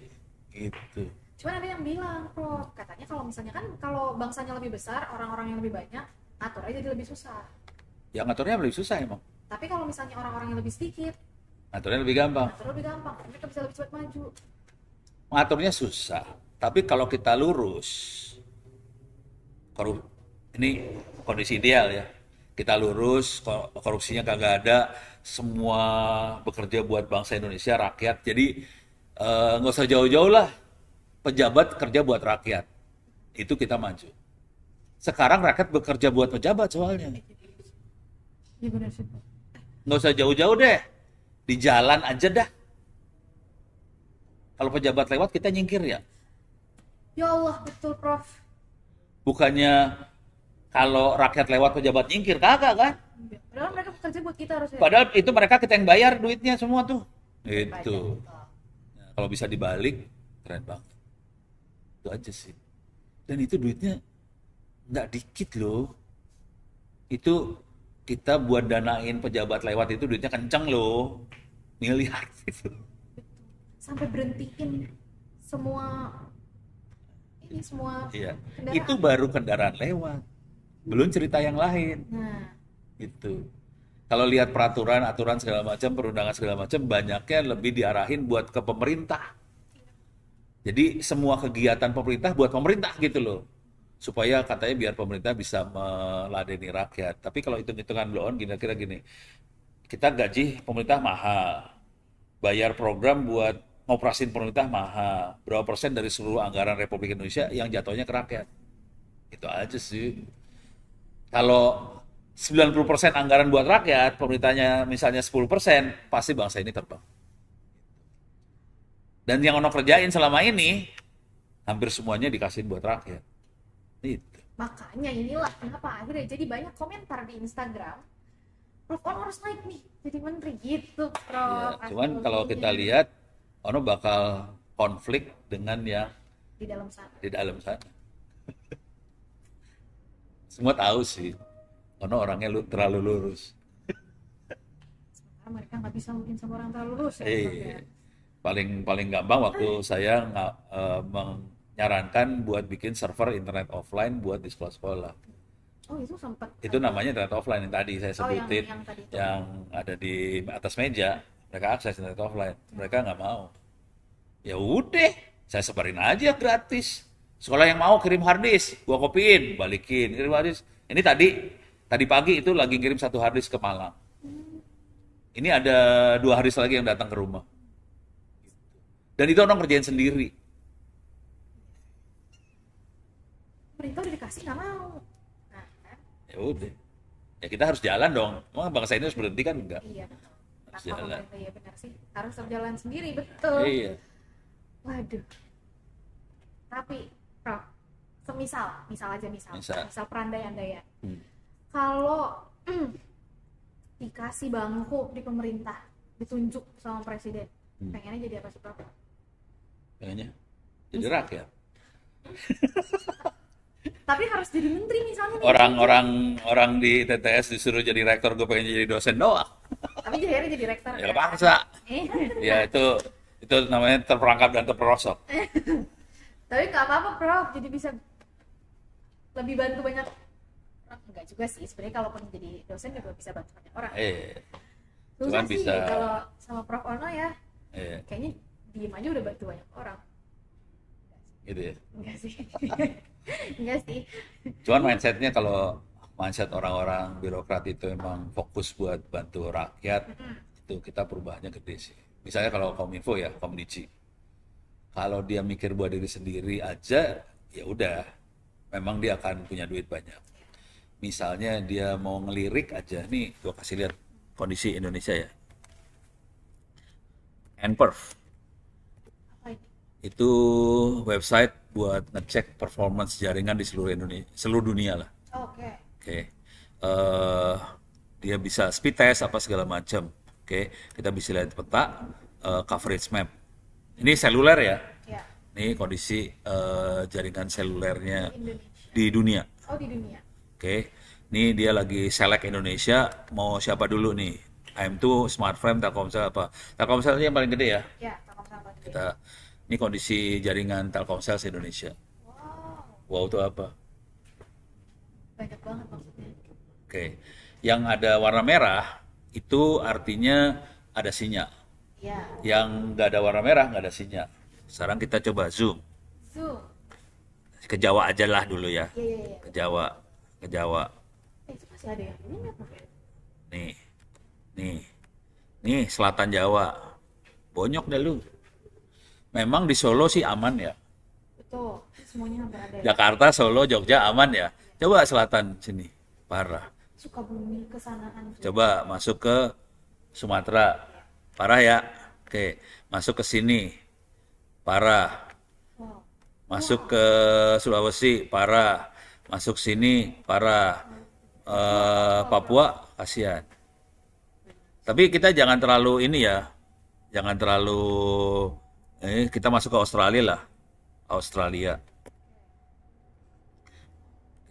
Gitu. Cuman ada yang bilang, Prof, katanya kalau misalnya kan kalau bangsanya lebih besar, orang-orang yang lebih banyak, aturnya jadi lebih susah. Yang ngaturnya lebih susah emang. Tapi kalau misalnya orang-orang yang lebih sedikit, Ngaturnya lebih gampang. aturnya lebih gampang, mereka bisa lebih cepat maju. Ngaturnya susah. Tapi kalau kita lurus, ini kondisi ideal ya. Kita lurus, korupsinya kagak ada, semua bekerja buat bangsa Indonesia, rakyat. Jadi nggak usah jauh-jauh lah, pejabat kerja buat rakyat. Itu kita maju. Sekarang rakyat bekerja buat pejabat soalnya. Iya benar sih. Nggak usah jauh-jauh deh, di jalan aja dah. Kalau pejabat lewat kita nyingkir ya. Ya Allah, betul Prof. Bukannya kalau rakyat lewat pejabat nyingkir, kagak kan? Padahal mereka bekerja buat kita harusnya. Padahal itu mereka kita yang bayar duitnya semua tuh. Itu. Pajak. Nah, kalau bisa dibalik, keren banget. Itu aja sih. Dan itu duitnya nggak dikit loh. Itu kita buat danain pejabat lewat itu duitnya kenceng loh. Miliar itu. Sampai berhentiin semua Iya. kendaraan. Itu baru kendaraan lewat. Belum cerita yang lain. Nah, Itu. Kalau lihat peraturan, aturan segala macam, perundangan segala macam, banyaknya lebih diarahin buat ke pemerintah. Jadi semua kegiatan pemerintah buat pemerintah gitu loh. Supaya katanya biar pemerintah bisa meladeni rakyat. Tapi kalau hitung-hitungan blow on, kira-kira gini. Kita gaji pemerintah mahal. Bayar program buat ngoperasin pemerintah mahal. Berapa persen dari seluruh anggaran Republik Indonesia yang jatuhnya ke rakyat. Itu aja sih. Kalau 90% anggaran buat rakyat, pemerintahnya misalnya 10%, pasti bangsa ini terbang. Dan yang ono kerjain selama ini, hampir semuanya dikasihin buat rakyat. Itu. makanya inilah kenapa akhirnya jadi banyak komentar di Instagram. Prof, Ono harus naik nih jadi menteri gitu, Prof. Ya, cuman kalau kita lihat, ono bakal konflik dengan yang di dalam sana. di dalam sana. Semua tahu sih, ono orangnya terlalu lurus. Sementara mereka nggak bisa mungkin sama orang terlalu lurus ya, Prof, ya. Paling gampang waktu saya menyarankan buat bikin server internet offline buat di sekolah-sekolah. Oh, itu sempat. Itu namanya internet offline yang tadi saya Oh, yang sebutin, tadi itu. yang ada di atas meja. Mereka akses internet offline, mereka nggak mau. Ya udah, saya sebarin aja gratis. Sekolah yang mau kirim harddisk, gua kopiin, balikin, kirim harddisk. Ini tadi pagi itu lagi kirim 1 harddisk ke Malang. Ini ada 2 harddisk lagi yang datang ke rumah. Dan itu orang kerjain sendiri. Pemerintah udah dikasih nggak mau. Nah, kan? Ya udah, ya kita harus jalan dong. Emang bangsa ini harus berhenti kan enggak? Iya. Harus Tanpa jalan. pemerintah, iya benar sih. Harus berjalan sendiri, betul. Iya. Waduh. Tapi, Prof, misal aja misal perandai-andaian. Kalau dikasih bangku di pemerintah, ditunjuk sama presiden, pengennya jadi apa sih, Prof? Kayaknya jadi rakyat. Tapi harus jadi menteri misalnya nih. Orang di TTS disuruh jadi rektor, gue pengen jadi dosen doang. Tapi akhirnya jadi rektor. Ya paksa. Ya itu namanya terperangkap dan terperosok. Tapi nggak apa-apa, Prof. Jadi bisa lebih bantu banyak. Enggak juga sih. Sebenarnya kalaupun jadi dosen juga bisa bantu banyak orang. Susah Cuman sih bisa. kalau sama Prof Ono ya. Kayaknya diem aja udah bantu banyak orang. Gitu ya. Enggak sih. Enggak sih. Cuman kalau mindset orang-orang birokrat itu emang fokus buat bantu rakyat, itu kita perubahannya gede sih. Misalnya kalau Kominfo ya, Komdiji. Kalau dia mikir buat diri sendiri aja, ya udah, memang dia akan punya duit banyak. Misalnya dia mau ngelirik aja, nih gua kasih lihat kondisi Indonesia ya. nPerf. Apa ini? Itu website buat ngecek performance jaringan di seluruh Indonesia, seluruh dunia lah. Oke. Oke. Dia bisa speed test apa segala macam. Oke, kita bisa lihat peta coverage map. Ini seluler ya. Ya. Ini kondisi jaringan selulernya Indonesia. di dunia. Oh, di dunia. Oke. Ini dia lagi select Indonesia, mau siapa dulu nih? AM2, Smartfren, Telkomsel apa? Telkomsel yang paling gede ya. Ya, Telkomsel paling gede. Kita ini kondisi jaringan Telkomsel se-Indonesia. Wow, Wow itu apa? banyak banget maksudnya. Oke. Yang ada warna merah itu artinya ada sinyal. Iya. Yang nggak ada warna merah nggak ada sinyal. Sekarang kita coba zoom Zoom. ke Jawa aja lah dulu ya. Iya, iya, iya. Ke Jawa, ke Jawa. Itu masih ada yang ini nggak pakai? Nih, nih, nih selatan Jawa. Bonyok dah lu. Memang di Solo sih aman ya. Betul, semuanya hampir ada ya. Jakarta, Solo, Jogja aman ya. Coba selatan sini, parah. Sukabumi kesanaan. Coba masuk ke Sumatera, parah ya. Oke, masuk ke sini, parah. Wow. Masuk ke Sulawesi, parah. Masuk sini, parah. Papua, kasihan. Tapi kita jangan terlalu ini ya, jangan terlalu. Kita masuk ke Australia lah, Australia.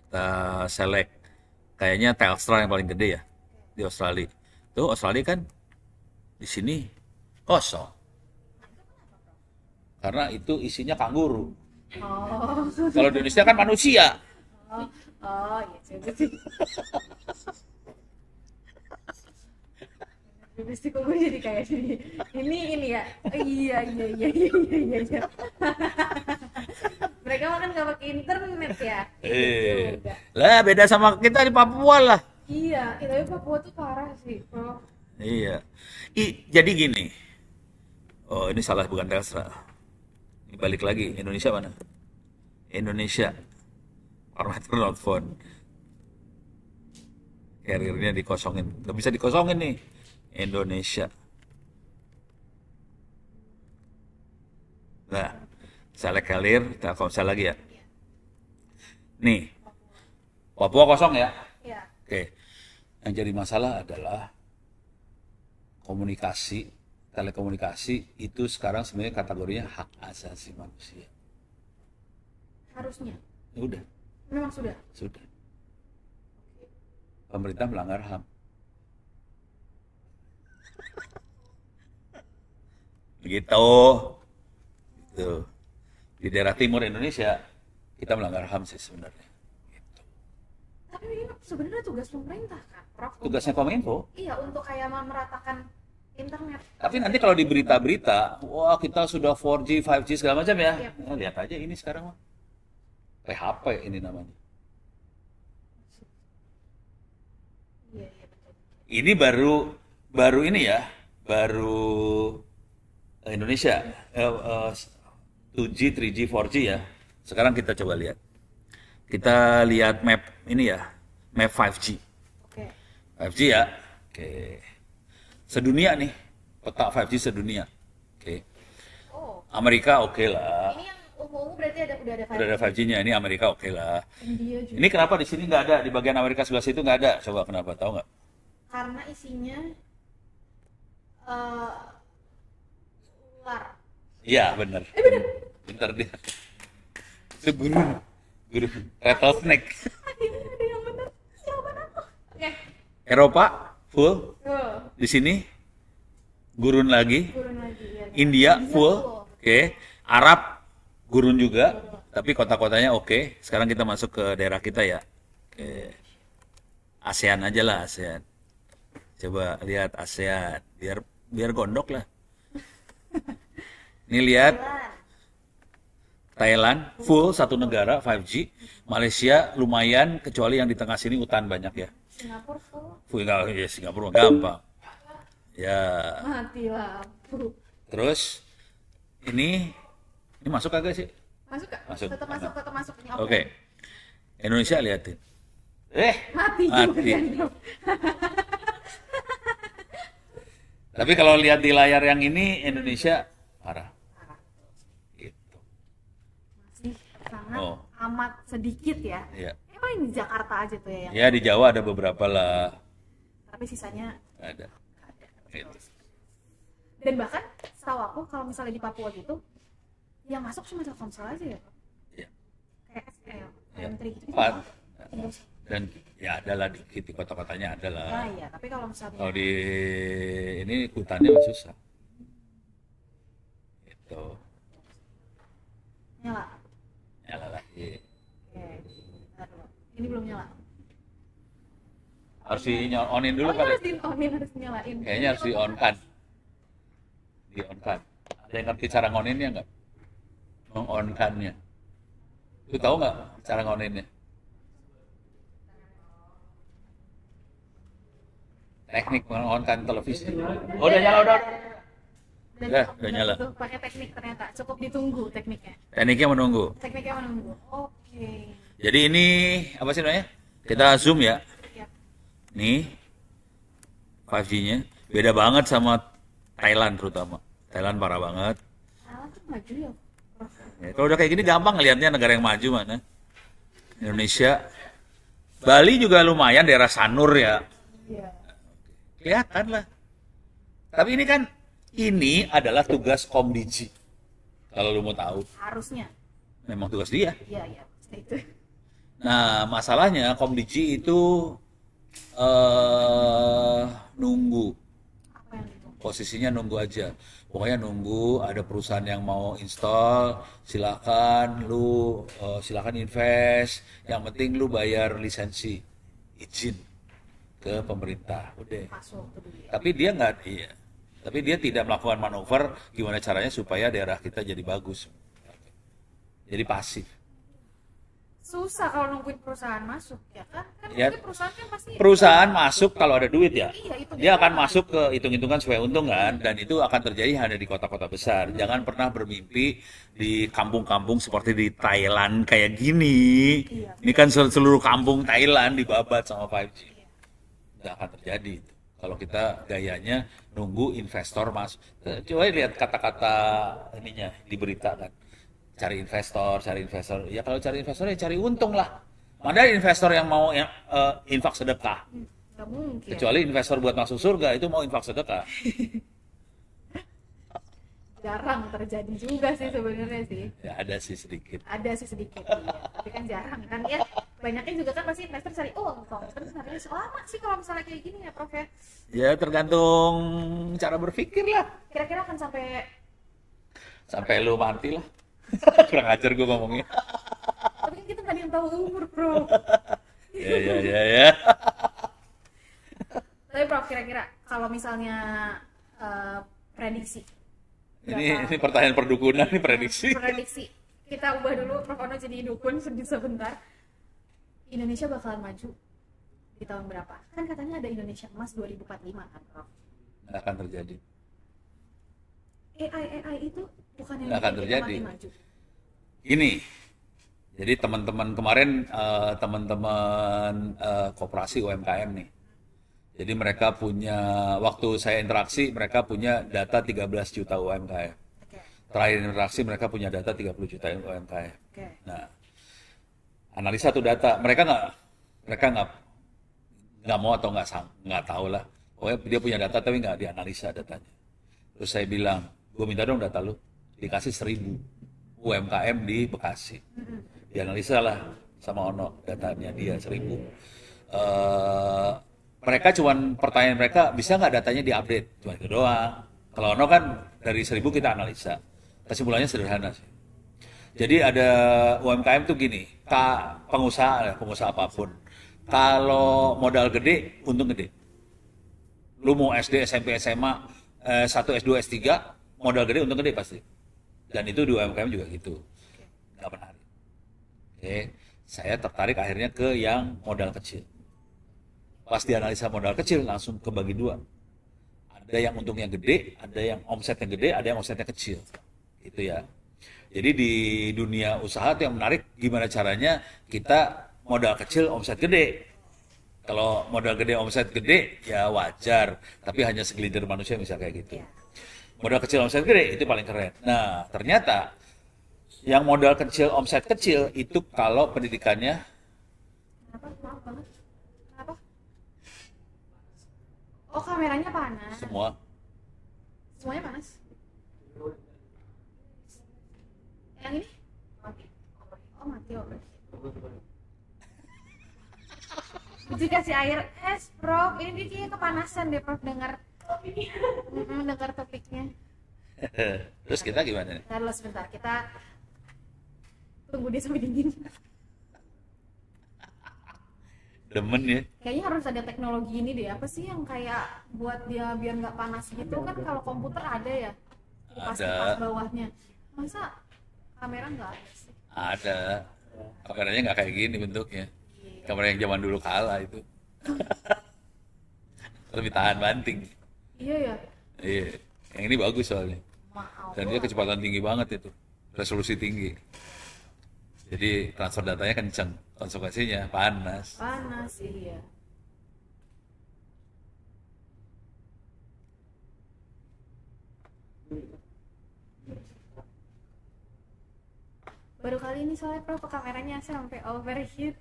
Kita select. Kayaknya Telstra yang paling gede ya di Australia. Tuh Australia kan di sini kosong. Karena itu isinya kanguru. Oh, Kalau di Indonesia kan manusia. oh, oh, iya juga sih. Pasti kok gue jadi kayak ini ya. Oh, iya. Iya. Mereka makan nggak pakai internet ya. Juga. Lah beda sama kita di Papua lah. Iya, tapi Papua tuh parah sih, bro. Iya. Jadi gini. Oh, ini salah bukan Telstra. Ini balik lagi. Indonesia mana? Indonesia. Parameter not found. Carrier-nya dikosongin. Nggak bisa dikosongin nih. Indonesia. Nah, select carrier, Telkomsel lagi ya. Nih. Papua kosong ya. Iya. Oke. Yang jadi masalah adalah komunikasi, telekomunikasi itu sekarang sebenarnya kategorinya hak asasi manusia. Harusnya. Ya udah, Memang sudah. sudah. Pemerintah melanggar HAM. Begitu. Gitu. Di daerah timur Indonesia kita melanggar HAM sih sebenarnya. Gitu. Tapi ini sebenarnya tugas pemerintah kan, Prof. Tugasnya Kominfo. Iya, untuk kayak meratakan internet. Tapi nanti kalau di berita-berita, wah kita sudah 4G, 5G segala macam ya. Iya. Ya, lihat aja ini sekarang mah. PHP ini namanya. Iya, betul. Ini baru ini ya, baru Indonesia 2G, 3G, 4G ya. Sekarang kita coba lihat. Kita lihat map ini ya, map 5G. Oke. 5G ya. Oke. Sedunia nih, peta 5G sedunia. Oke. Oh, Amerika oke lah. ini yang ungu berarti udah ada 5G. Udah ada 5G-nya, ini Amerika oke lah. India juga. Ini kenapa di sini nggak ada, di bagian Amerika sebelah situ nggak ada? Coba kenapa, tahu nggak? Karena isinya ular. Iya bener. Pintar dia. Itu gurun rattlesnake. Ada yang benar. Jawaban aku. Oke. Eropa full, Tuh, di sini gurun lagi. turun lagi ya. India full, oke. Arab gurun juga, tapi kota-kotanya oke. Sekarang kita masuk ke daerah kita ya. Oke. ASEAN aja lah, ASEAN. Coba lihat ASEAN, biar gondok lah. Ini lihat Thailand full satu negara 5G, Malaysia lumayan kecuali yang di tengah sini hutan banyak ya. Singapura full. Full enggak, ya Singapura mah gampang. Ya, Mati lampu. terus ini masuk kagak sih? Masuk gak? Masuk. Tetap masuk. Ini Oke. Indonesia liatin. Mati juga Mati. kan, Bro. Tapi kalau lihat di layar yang ini Indonesia parah. Gitu. Masih sangat Oh. amat sedikit ya. Ya. Paling di Jakarta aja tuh ya yang. Ya di Jawa ada beberapa lah. Tapi sisanya Ada. ada. Gitu. Dan bahkan setahu aku kalau misalnya di Papua gitu yang masuk cuma Telkomsel aja ya, Pak? Iya. Kayak SL, Iya. M3 gitu. Empat. Terus Dan ya adalah dikit di kota-kotanya adalah. Ya, iya. Tapi kalau misalnya Kalau di ini hutannya mah susah. Itu nyala. nyala lagi. Oke. Bentar dulu. Ini belum nyala. Harus di-onin dulu Oh, ini kali. harus di-onin, harus nyalain. Kayaknya harus di-on-kan. Di-on-kan. Ada yang ngerti cara ngoninnya nggak? Meng-on-kannya. Lu tahu nggak cara ngoninnya? Teknik meng-on-kan televisi. Oh, udah nyala, udah. Udah nyala. Tuh, pakai teknik ternyata. Cukup ditunggu tekniknya. Tekniknya menunggu. Tekniknya menunggu. Oke. Jadi ini apa sih namanya? Kita zoom ya. Ya. Nih 5G-nya beda banget sama Thailand terutama. Thailand parah banget. Salah tuh maju ya. Ya, kalau udah kayak gini gampang ngelihatnya negara yang maju mana. Indonesia. Bali juga lumayan daerah Sanur ya. Iya. Kelihatan lah. Tapi ini adalah tugas Komdiji. Kalau lu mau tahu, Harusnya. memang tugas dia. Iya, iya. Pasti itu. Nah, masalahnya Komdiji itu nunggu. Apa yang ditunggu? Posisinya nunggu aja. Pokoknya nunggu ada perusahaan yang mau install, silakan silakan invest. Yang penting lu bayar lisensi, izin ke pemerintah. Udah. Masuk tuh dulu ya. Tapi dia nggak, iya. Tapi dia tidak melakukan manuver gimana caranya supaya daerah kita jadi bagus. Jadi pasif. Susah kalau nungguin perusahaan masuk, ya kan? Kan Ya. mungkin perusahaan kan pasti Perusahaan masuk kalau ada duit ya. Iya, itu Dia dia. akan masuk ke hitung-hitungan supaya untung kan, dan itu akan terjadi hanya di kota-kota besar. Jangan pernah bermimpi di kampung-kampung seperti di Thailand kayak gini. Iya. Ini kan seluruh kampung Thailand dibabat sama 5G. Iya. Nggak akan terjadi itu. Kalau kita gayanya nunggu investor masuk. Coba lihat kata-kata ininya di berita kan. Cari investor, cari investor. Ya kalau cari investor ya cari untung lah. Mana ada investor yang mau infak sedekah. Nggak mungkin. Kecuali investor buat masuk surga itu mau infak sedekah. Jarang terjadi juga sih sebenarnya sih. Ya ada sih sedikit. Ada sih sedikit, iya. Tapi kan jarang kan ya. Banyaknya juga kan pasti investor cari untung. Terus harganya selama sih kalau misalnya kayak gini ya, Prof ya. Ya tergantung cara berpikir lah. Kira-kira akan Sampai lu mati lah. Kurang ajar gue ngomongnya. tapi kan kita nggak ada yang tahu umur, Prof. Ya. Tapi Prof, kira-kira kalau misalnya prediksi. Ini pertanyaan perdukunan, ini prediksi. Prediksi. Kita ubah dulu Prof Ono jadi dukun sebentar. Indonesia bakalan maju di tahun berapa? Kan katanya ada Indonesia Emas 2045 kan, Prof. Nggak akan terjadi. AI itu bukan yang Nggak akan bikin kita terjadi. makin maju. Ini, jadi teman-teman kemarin teman-teman koperasi UMKM nih. Jadi mereka punya, waktu saya interaksi mereka punya data 13 juta UMKM. Oke. Terakhir interaksi mereka punya data 30 juta UMKM. Oke. Nah, analisa tuh data, mereka nggak mau atau nggak tahu lah. Pokoknya dia punya data tapi nggak dianalisa datanya. Terus saya bilang, gue minta dong data lu, dikasih 1000 UMKM di Bekasi. Dianalisa lah sama Ono datanya dia 1000. Mereka cuman pertanyaan mereka, bisa nggak datanya diupdate? Cuma itu doang. Kalau Ono kan dari 1000 kita analisa. Kesimpulannya sederhana sih. Jadi ada UMKM tuh gini, pengusaha apapun. Kalau modal gede, untung gede. Lu mau SD, SMP, SMA, 1, S2, S3, modal gede, untung gede pasti. Dan itu di UMKM juga gitu. Nggak menarik. Oke, saya tertarik akhirnya ke yang modal kecil. Pas dianalisa modal kecil, langsung kebagi dua. Ada yang untungnya gede, ada yang omsetnya gede, ada yang omsetnya kecil. Itu ya. Jadi di dunia usaha itu yang menarik, gimana caranya kita modal kecil, omset gede. Kalau modal gede, omset gede, ya wajar. Tapi hanya segelintir manusia bisa kayak gitu. Modal kecil, omset gede, itu paling keren. Nah, ternyata yang modal kecil, omset kecil, itu kalau pendidikannya Kenapa? Maaf banget. Kenapa? Oh, kameranya panas. Semuanya panas. Yang ini? Mati. Oh, mati. Oh, dikasih air es, Prof. Ini dia kayaknya kepanasan deh, Prof, dengar topiknya. Terus kita gimana nih? Ntar lo sebentar, kita tunggu dia sampai dingin. Demen ya. Kayaknya harus ada teknologi ini deh. Apa sih yang kayak buat dia biar nggak panas gitu kan? Kalau komputer ada ya, kipas bawahnya. Masa kamera nggak ada sih? Ada. Kameranya nggak kayak gini bentuknya. Kamera yang zaman dulu kalah itu. Lebih tahan banting. Iya ya. Iya. Yang ini bagus soalnya. Maaf. Dan dia kecepatan tinggi banget itu. Resolusi tinggi. Jadi transfer datanya kenceng. Konsekuensinya panas. Panas iya. Baru kali ini soalnya Prof kameranya sampai overheat.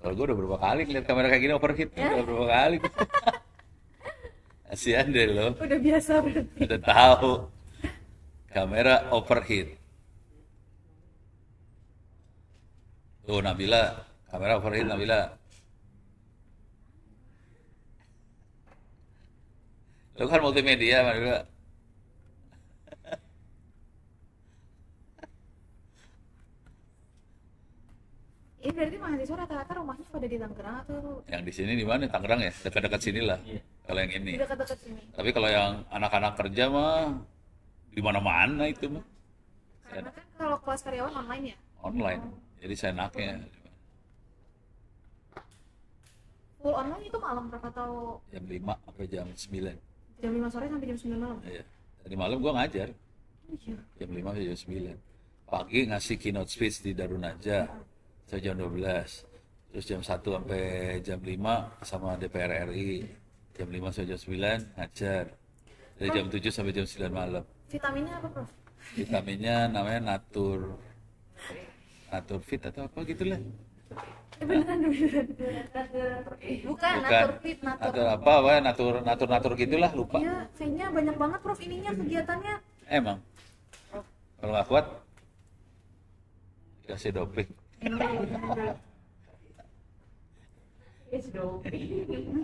Kalau gue udah berapa kali lihat kamera kayak gini overheat, udah berapa kali. Kasihan deh lo. Udah biasa berarti. Udah tahu kamera overheat. Tuh Nabila, kamera overheat Nabila. Lo kan multimedia Nabila. Ini berarti mahasiswa rata-rata rumahnya pada di Tangerang atau Yang di sini di mana? Tangerang ya, dekat-dekat sini lah. Kalau yang ini. dekat-dekat sini? Tapi kalau yang anak-anak kerja mah di mana-mana itu mah Karena kan kalau kelas karyawan online ya. online. Jadi saya enaknya Full online itu malam berapa atau jam 5 sampai jam 9. jam 5 sore sampai jam 9 malam? Iya. Tadi malam gua ngajar Iya. jam 5 sampai jam 9. Pagi ngasih keynote speech di Darunaja sampai jam 12. Terus jam 1 sampai jam 5 sama DPR RI. Jam 5 sampai jam 9 ngajar. Dari jam 7 sampai jam 9 malam. Vitaminnya apa, Prof? Vitaminnya namanya Natur Fit atau apa gitulah. Beneran. Bukan, Naturfit, Natur apa Natur gitulah, lupa. Iya, kayaknya banyak banget Prof ininya kegiatannya. Emang kalau nggak kuat kasih doping.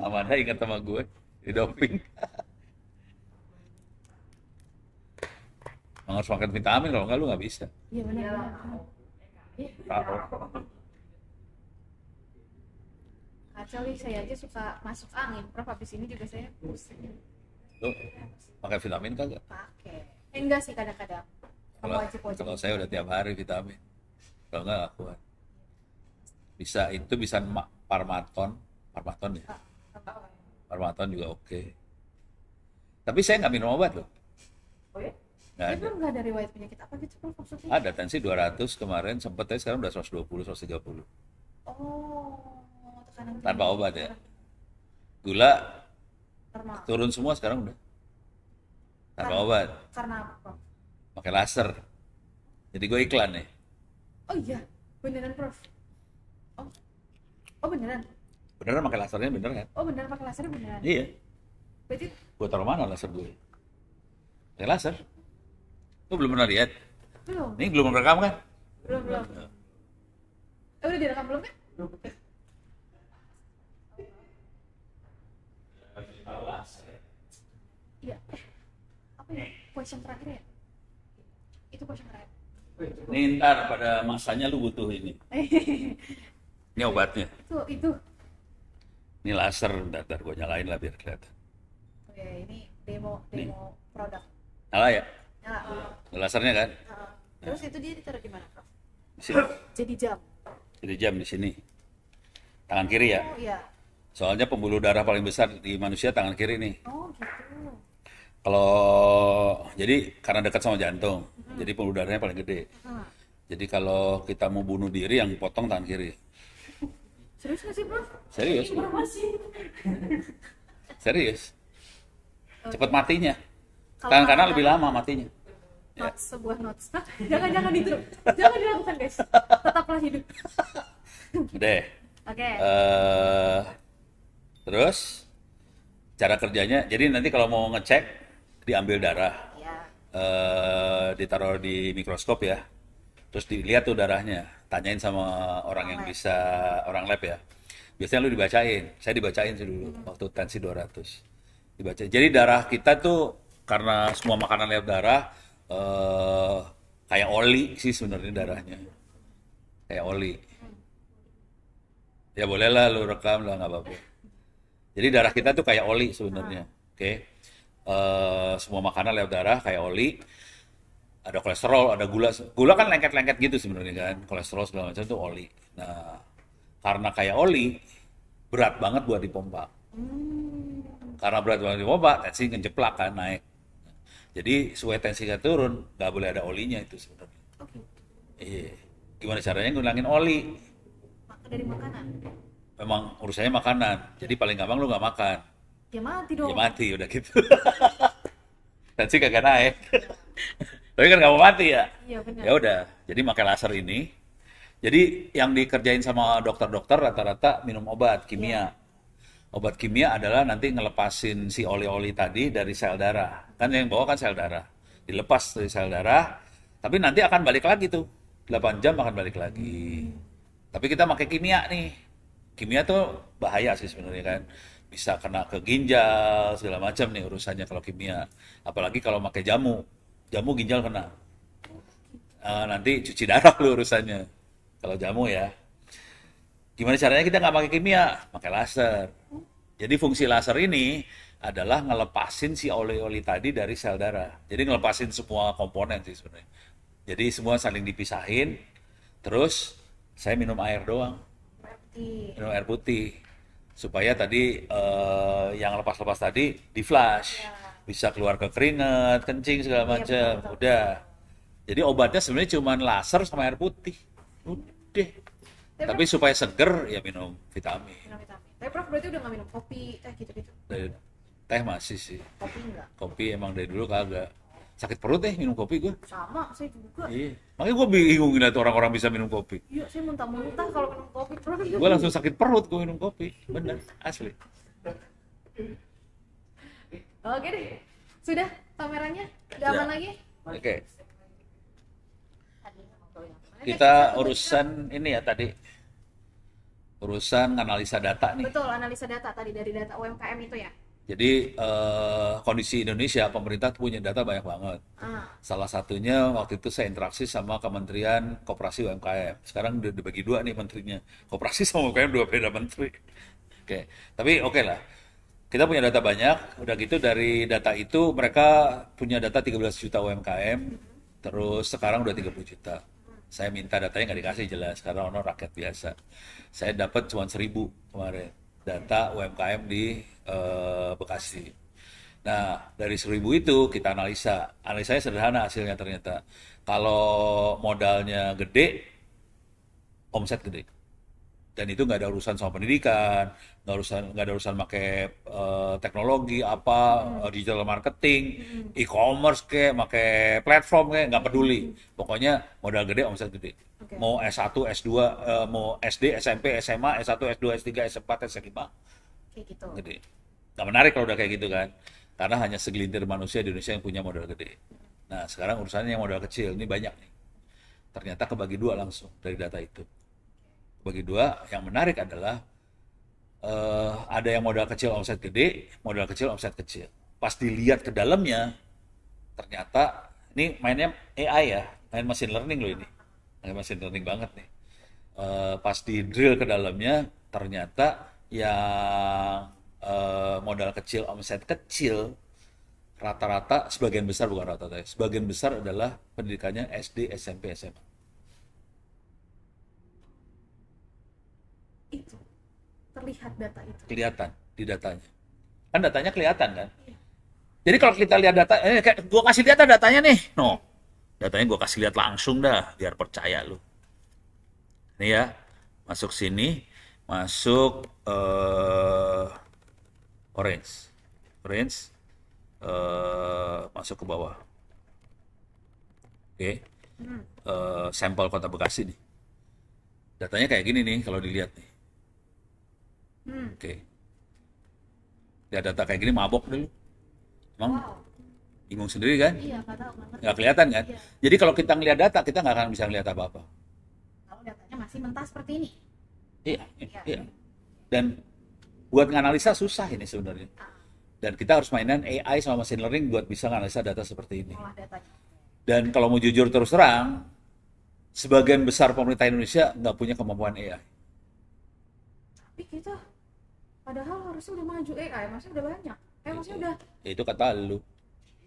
Amanda ingat sama gue di doping. Emang harus makan vitamin, kalau nggak lu nggak bisa. Iya benar. Tahu. Kacau nih, saya aja suka masuk angin. Prof, habis ini juga saya pusing. Lu pakai vitamin kagak? Pakai. Enggak sih kadang-kadang. Kalau Wajib-wajib. kalau saya udah tiap hari vitamin. Kalau nggak kuat. Bisa itu bisa Parmaton ya. Parmaton juga oke. Tapi saya nggak minum obat loh. Oh ya? Nggak ada. Itu nggak ada riwayat penyakit apa gitu Prof maksudnya? Ada tensi 200 kemarin sempet, tapi sekarang udah 120, 130. Oh, tekanan Tanpa obat ya. Gula normal. turun semua sekarang udah. Tanpa obat. Karena apa, Prof? Pakai laser. Jadi gue iklan nih. Oh iya, beneran Prof. Oh beneran. Beneran pakai lasernya bener kan? Oh beneran pakai lasernya beneran. Iya. Berarti Gue taruh mana laser gue? Pakai laser. Lu belum pernah lihat? belum. Ini belum rekam kan? Belum. Udah direkam belum kan? Iya. Apa ya? Question terakhir ya? Itu question terakhir. Ini ntar pada masanya lu butuh ini. Ini obatnya. Itu. Ini laser, ntar gue nyalain lah biar kelihatan. Oke, ini demo produk. Nyala ya? Nyala. Lasernya kan? Terus itu dia ditaruh di mana, Prof? Di sini. Jadi jam. Jadi jam di sini. Tangan kiri ya? Oh iya. Soalnya pembuluh darah paling besar di manusia tangan kiri nih. Oh gitu. Kalau jadi karena dekat sama jantung, jadi pembuluh darahnya paling gede. Jadi kalau kita mau bunuh diri yang potong tangan kiri. Serius nggak sih, Prof? Serius? Informasi. Serius. Cepat matinya. Kalau Tangan kanan tangan lebih lama matinya. Notes, sebuah notes. Jangan itu. Jangan dilakukan, guys. Tetaplah hidup. Deh. Oke. Terus cara kerjanya, jadi nanti kalau mau ngecek diambil darah, Ya. ditaruh di mikroskop ya, terus Terus dilihat tuh darahnya, tanyain sama orang yang bisa, orang lab ya. Biasanya lu dibacain, saya dibacain sih dulu waktu tensi 200. Dibaca. Jadi darah kita tuh karena semua makanan lewat darah eh kayak oli sih sebenarnya darahnya. Kayak oli. Ya boleh lah lu rekam lah nggak apa-apa. Jadi darah kita tuh kayak oli sebenarnya. Oke. Semua makanan lewat darah kayak oli. Ada kolesterol, ada gula. Gula kan lengket-lengket gitu sebenarnya kan. Kolesterol segala macam itu oli. Nah, karena kayak oli, berat banget buat dipompa. Karena berat banget dipompa, tensi ngejeplak kan naik. Jadi supaya tensinya turun, nggak boleh ada olinya itu sebenarnya. Oke. Iya. Gimana caranya ngurangin oli? Dari makanan. Memang urusannya makanan. Jadi paling gampang lu nggak makan. Ya mati Ya dong. mati udah gitu. Tensi kagak naik. Tapi kan nggak mau mati ya. Iya benar. Ya udah. Jadi pakai laser ini. Jadi yang dikerjain sama dokter-dokter rata-rata minum obat kimia. Obat kimia adalah nanti ngelepasin si oli-oli tadi dari sel darah. Kan yang bawa kan sel darah. Dilepas dari sel darah, tapi nanti akan balik lagi tuh. 8 jam akan balik lagi. Tapi kita pakai kimia nih. Kimia tuh bahaya sih sebenarnya kan. Bisa kena ke ginjal, segala macam nih urusannya kalau kimia. Apalagi kalau pakai jamu. Jamu ginjal kena. Nanti cuci darah lu urusannya. Kalau jamu ya. Gimana caranya kita nggak pakai kimia? Pakai laser. Jadi fungsi laser ini adalah ngelepasin si oli-oli tadi dari sel darah. Jadi ngelepasin semua komponen sih sebenarnya. Jadi semua saling dipisahin. Terus saya minum air doang. Minum air putih. Supaya tadi yang lepas-lepas tadi di flash. Bisa keluar ke keringat, kencing segala macam. Udah. Jadi obatnya sebenarnya cuma laser sama air putih. Udah. Tapi supaya seger ya minum vitamin. Minum vitamin. Tapi Prof berarti udah nggak minum kopi, teh gitu-gitu? Teh masih sih. Kopi enggak? Kopi emang dari dulu kagak. Sakit perut minum kopi gue. Sama, saya juga. Iya. Makanya gue bingung ngeliat orang-orang bisa minum kopi. Iya, saya muntah-muntah kalau minum kopi, Prof. Gue langsung sakit perut gue minum kopi. Bener, asli. Oke deh. Sudah kameranya? Udah aman lagi? Oke. Kita urusan ini ya tadi. Urusan analisa data nih. Betul, analisa data tadi dari data UMKM itu ya. Jadi kondisi Indonesia, pemerintah punya data banyak banget. Salah satunya waktu itu saya interaksi sama Kementerian Koperasi UMKM. Sekarang udah dibagi dua nih menterinya. Koperasi sama UMKM dua beda menteri. Oke, tapi oke lah. Kita punya data banyak. Udah gitu dari data itu mereka punya data 13 juta UMKM. Terus sekarang udah 30 juta. Saya minta datanya nggak dikasih jelas karena ono rakyat biasa. Saya dapat cuma 1.000 kemarin data UMKM di Bekasi. Nah, dari 1.000 itu kita analisa. Analisanya sederhana hasilnya ternyata. Kalau modalnya gede, omset gede. Dan itu nggak ada urusan sama pendidikan, nggak ada urusan pakai teknologi digital marketing, e-commerce pakai platform nggak peduli. Pokoknya modal gede, omset gede. Mau S1, S2, mau SD, SMP, SMA, S1, S2, S3, S4, S5. Kayak gitu. Gede. Nggak menarik kalau udah kayak gitu kan. Karena hanya segelintir manusia di Indonesia yang punya modal gede. Nah, sekarang urusannya yang modal kecil, ini banyak nih. Ternyata kebagi dua langsung dari data itu. Bagi dua, yang menarik adalah ada yang modal kecil omset gede, modal kecil omset kecil. Pas dilihat ke dalamnya, ternyata ini mainnya AI ya, main machine learning loh ini, main machine learning banget nih. Pas di drill ke dalamnya, ternyata yang modal kecil omset kecil rata-rata sebagian besar bukan rata-rata, sebagian besar adalah pendidikannya SD, SMP, SMA. Itu terlihat data itu. Kelihatan di datanya. Kan datanya kelihatan kan? Jadi kalau kita lihat data, kayak gue kasih lihat datanya nih. No, datanya gue kasih lihat langsung dah, biar percaya lu. Ini ya, masuk sini, masuk orange, masuk ke bawah. Oke, sampel Kota Bekasi nih. Datanya kayak gini nih kalau dilihat nih. Oke. Lihat data kayak gini mabok dulu. Emang Bingung sendiri kan? Iya, nggak tahu, nggak ngerti. Nggak kelihatan kan? Iya. Jadi kalau kita ngelihat data, kita nggak akan bisa ngelihat apa-apa. Kalau datanya masih mentah seperti ini. Iya, Iya. iya. Dan buat nganalisa susah ini sebenarnya. Ah, Dan kita harus mainan AI sama machine learning buat bisa nganalisa data seperti ini. olah datanya. Dan kalau mau jujur terus terang, sebagian besar pemerintah Indonesia nggak punya kemampuan AI. Tapi kita padahal harusnya udah maju AI, maksudnya udah banyak. Maksudnya udah, Ya itu kata lu.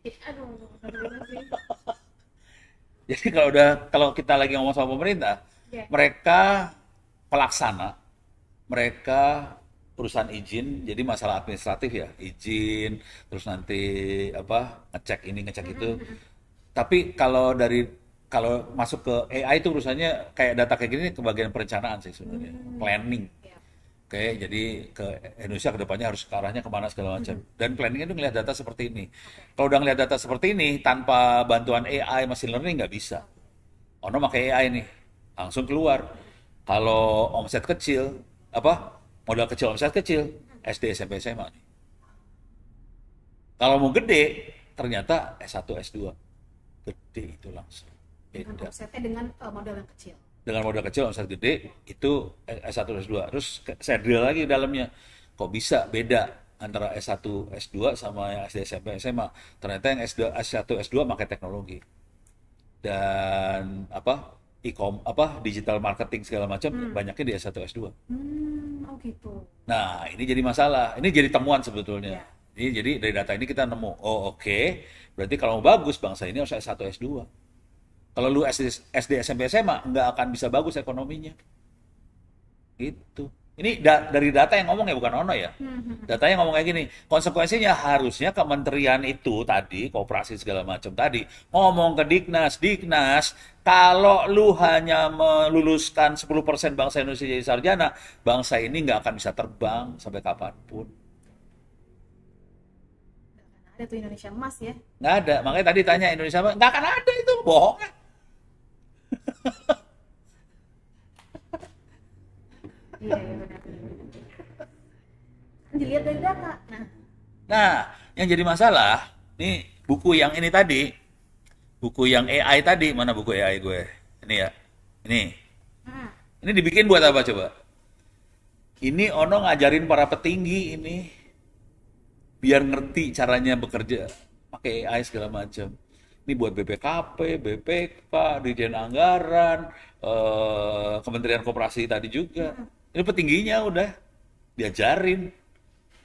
aduh, bener-bener sih. Jadi kalau kita lagi ngomong sama pemerintah, Iya. mereka pelaksana, mereka perusahaan izin, jadi masalah administratif ya, izin, terus nanti apa ngecek ini ngecek itu. Tapi kalau masuk ke AI itu urusannya kayak data kayak gini ke bagian perencanaan sih sebenarnya, planning. Iya. Oke, jadi ke Indonesia ke depannya harus ke arahnya kemana segala macam. Dan planningnya itu ngelihat data seperti ini. Kalau udah ngelihat data seperti ini, tanpa bantuan AI, machine learning nggak bisa. Ono pakai AI nih, langsung keluar. Kalau omset kecil, modal kecil, omset kecil, SD, SMP, SMA nih. Kalau mau gede, ternyata S1, S2. Gede itu langsung. Dengan Beda. omsetnya dengan modal yang kecil. Dengan modal kecil omset gede itu S1 S2 terus saya drill lagi dalamnya kok bisa beda antara S1 S2 sama yang SD SMP SMA ternyata yang S1 S2 pakai teknologi dan digital marketing segala macam banyaknya di S1 S2. Oh gitu. Nah, ini jadi masalah. Ini jadi temuan sebetulnya. Ya. Jadi dari data ini kita nemu, oh oke, berarti kalau mau bagus bangsa ini harus S1 S2. Kalau lu SD SMP SMA nggak akan bisa bagus ekonominya. Gitu. Ini dari data yang ngomong ya, bukan Ono ya. Datanya ngomong kayak gini, konsekuensinya harusnya kementerian itu tadi, koperasi segala macam tadi, ngomong ke Diknas, kalau lu hanya meluluskan 10% bangsa Indonesia jadi sarjana, bangsa ini nggak akan bisa terbang sampai kapanpun. Nggak akan ada tuh Indonesia emas ya. Nggak ada, makanya tadi tanya Indonesia, nggak akan ada itu, bohong. Iya, benar. Dilihat dari data. Nah, yang jadi masalah, nih buku yang ini tadi, buku yang AI tadi, mana buku AI gue? Ini ya, ini. Ini dibikin buat apa coba? Ini Ono ngajarin para petinggi ini, biar ngerti caranya bekerja, pakai AI segala macam. Ini buat BPKP, BPK, Dirjen Anggaran, Kementerian Koperasi tadi juga. Ini petingginya udah diajarin.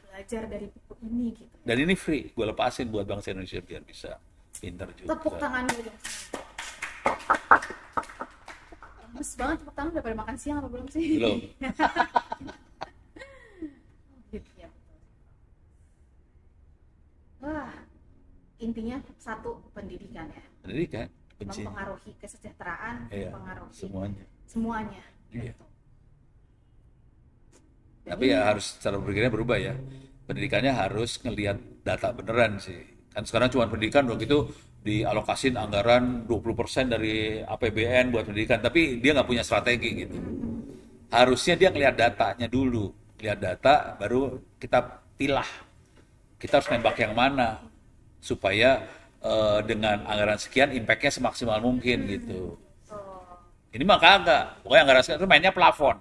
Belajar dari buku ini gitu. Dan ini free, gue lepasin buat bangsa Indonesia biar bisa pintar juga. Tepuk tangan dulu dong. Lemes banget tepuk tangan, udah pada makan siang apa belum sih? Belum. Gitu ya, betul. Wah, intinya satu, pendidikan ya. Pendidikan, kunci. Mempengaruhi kesejahteraan, Iya, mempengaruhi semuanya. semuanya. Iya. Gitu. Tapi ya harus cara berpikirnya berubah ya. Pendidikannya harus ngelihat data beneran sih. Kan sekarang cuma pendidikan udah gitu dialokasin anggaran 20% dari APBN buat pendidikan, tapi dia nggak punya strategi gitu. Harusnya dia ngelihat datanya dulu. Lihat data, baru kita pilah. Kita harus nembak yang mana supaya dengan anggaran sekian impact-nya semaksimal mungkin gitu. Ini mah kagak. Pokoknya anggaran sekian itu mainnya plafon.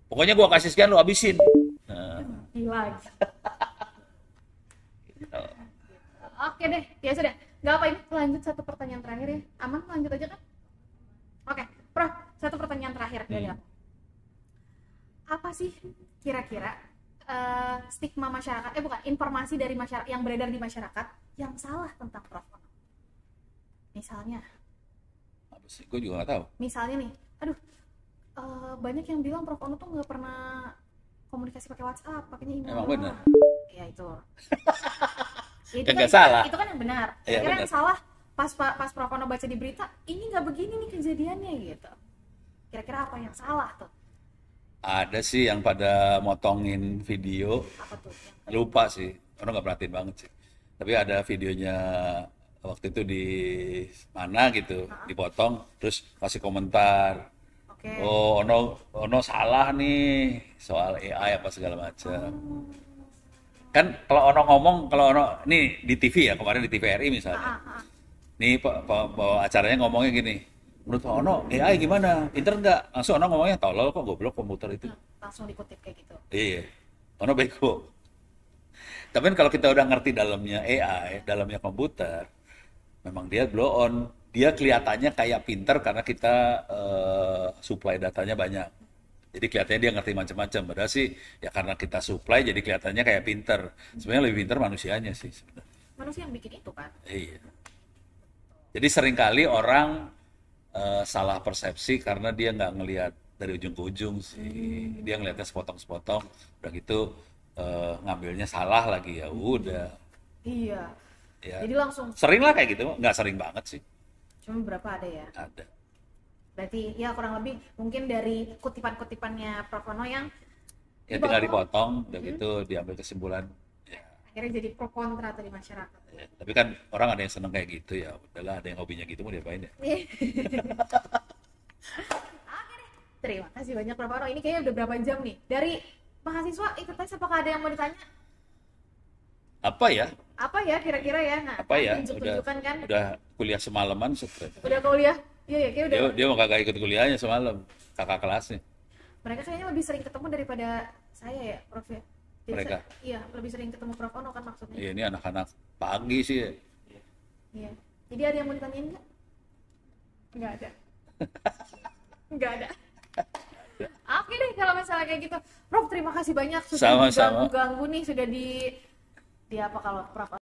Pokoknya gua kasih sekian lu habisin. Nah, Gila. gitu. Oke deh, ya sudah. Gak apa ini, lanjut satu pertanyaan terakhir ya. Aman, lanjut aja kan? Oke, Prof, satu pertanyaan terakhir dari aku. Apa sih kira-kira stigma masyarakat, bukan, informasi dari masyarakat yang beredar di masyarakat yang salah tentang Prof Ono? Misalnya Apa sih? Gue juga nggak tahu. misalnya nih, aduh, banyak yang bilang Prof Ono tuh nggak pernah komunikasi pakai WhatsApp, pakainya email. Emang benar. Ya itu. Kan nggak salah. Itu kan yang benar. Iya, Kira benar. yang salah pas Prof Ono baca di berita, ini nggak begini nih kejadiannya gitu. Kira-kira apa yang salah tuh? Ada sih yang pada motongin video. Apa tuh? Lupa sih. Orang nggak perhatiin banget sih. Tapi ada videonya waktu itu di mana gitu, dipotong, terus kasih komentar. Oke. Oh, Ono salah nih soal AI apa segala macam. Kan kalau ono ngomong, kalau ono nih di TV ya, kemarin di TVRI misalnya. Ah. Nih bawa acaranya ngomongnya gini. Menurut Pak Ono, AI gimana? Pinter nggak? Langsung Ono ngomongnya tolol kok, goblok komputer itu. Langsung dikutip kayak gitu. Iya. Ono bego. Tapi kan kalau kita udah ngerti dalamnya AI, dalamnya komputer, memang dia blow on. Dia kelihatannya kayak pinter karena kita supply datanya banyak. Jadi kelihatannya dia ngerti macam-macam. Padahal sih ya karena kita supply jadi kelihatannya kayak pinter. Sebenarnya lebih pinter manusianya sih sebenarnya. Manusia yang bikin itu kan. Iya. Jadi seringkali orang salah persepsi karena dia nggak ngelihat dari ujung ke ujung sih. Dia ngelihatnya sepotong-sepotong, udah gitu ngambilnya salah lagi ya udah. Iya. Ya. Jadi langsung Sering lah kayak gitu, nggak sering banget sih. cuma berapa ada ya? Ada. Berarti ya kurang lebih mungkin dari kutipan-kutipannya Prof. Ono yang Ya tinggal dipotong, udah gitu diambil kesimpulan. Ya, akhirnya jadi pro kontra tuh di masyarakat. ya. Tapi kan orang ada yang seneng kayak gitu ya, udahlah ada yang hobinya gitu mau diapain ya. Oke deh. Terima kasih banyak Prof. Ono. Ini kayaknya udah berapa jam nih? Dari mahasiswa ikut tes apakah ada yang mau ditanya? Apa ya? Apa ya kira-kira ya? Nah, Apa ya? tunjuk-tunjukkan kan. Udah kuliah semalaman stres. Udah kuliah. Iya ya, kayak udah. Dia mau kagak ikut kuliahnya semalam, kakak kelasnya. Mereka kayaknya lebih sering ketemu daripada saya ya, Prof ya. Jadi Mereka? iya, lebih sering ketemu Prof Ono kan maksudnya. Iya, ini anak-anak pagi sih ya. Iya. Jadi ada yang mau ditanyain nggak? Nggak ada. Nggak ada. Oke deh kalau misalnya kayak gitu. Prof, terima kasih banyak sudah Sama-sama. ganggu nih, sudah di apa kalau Prof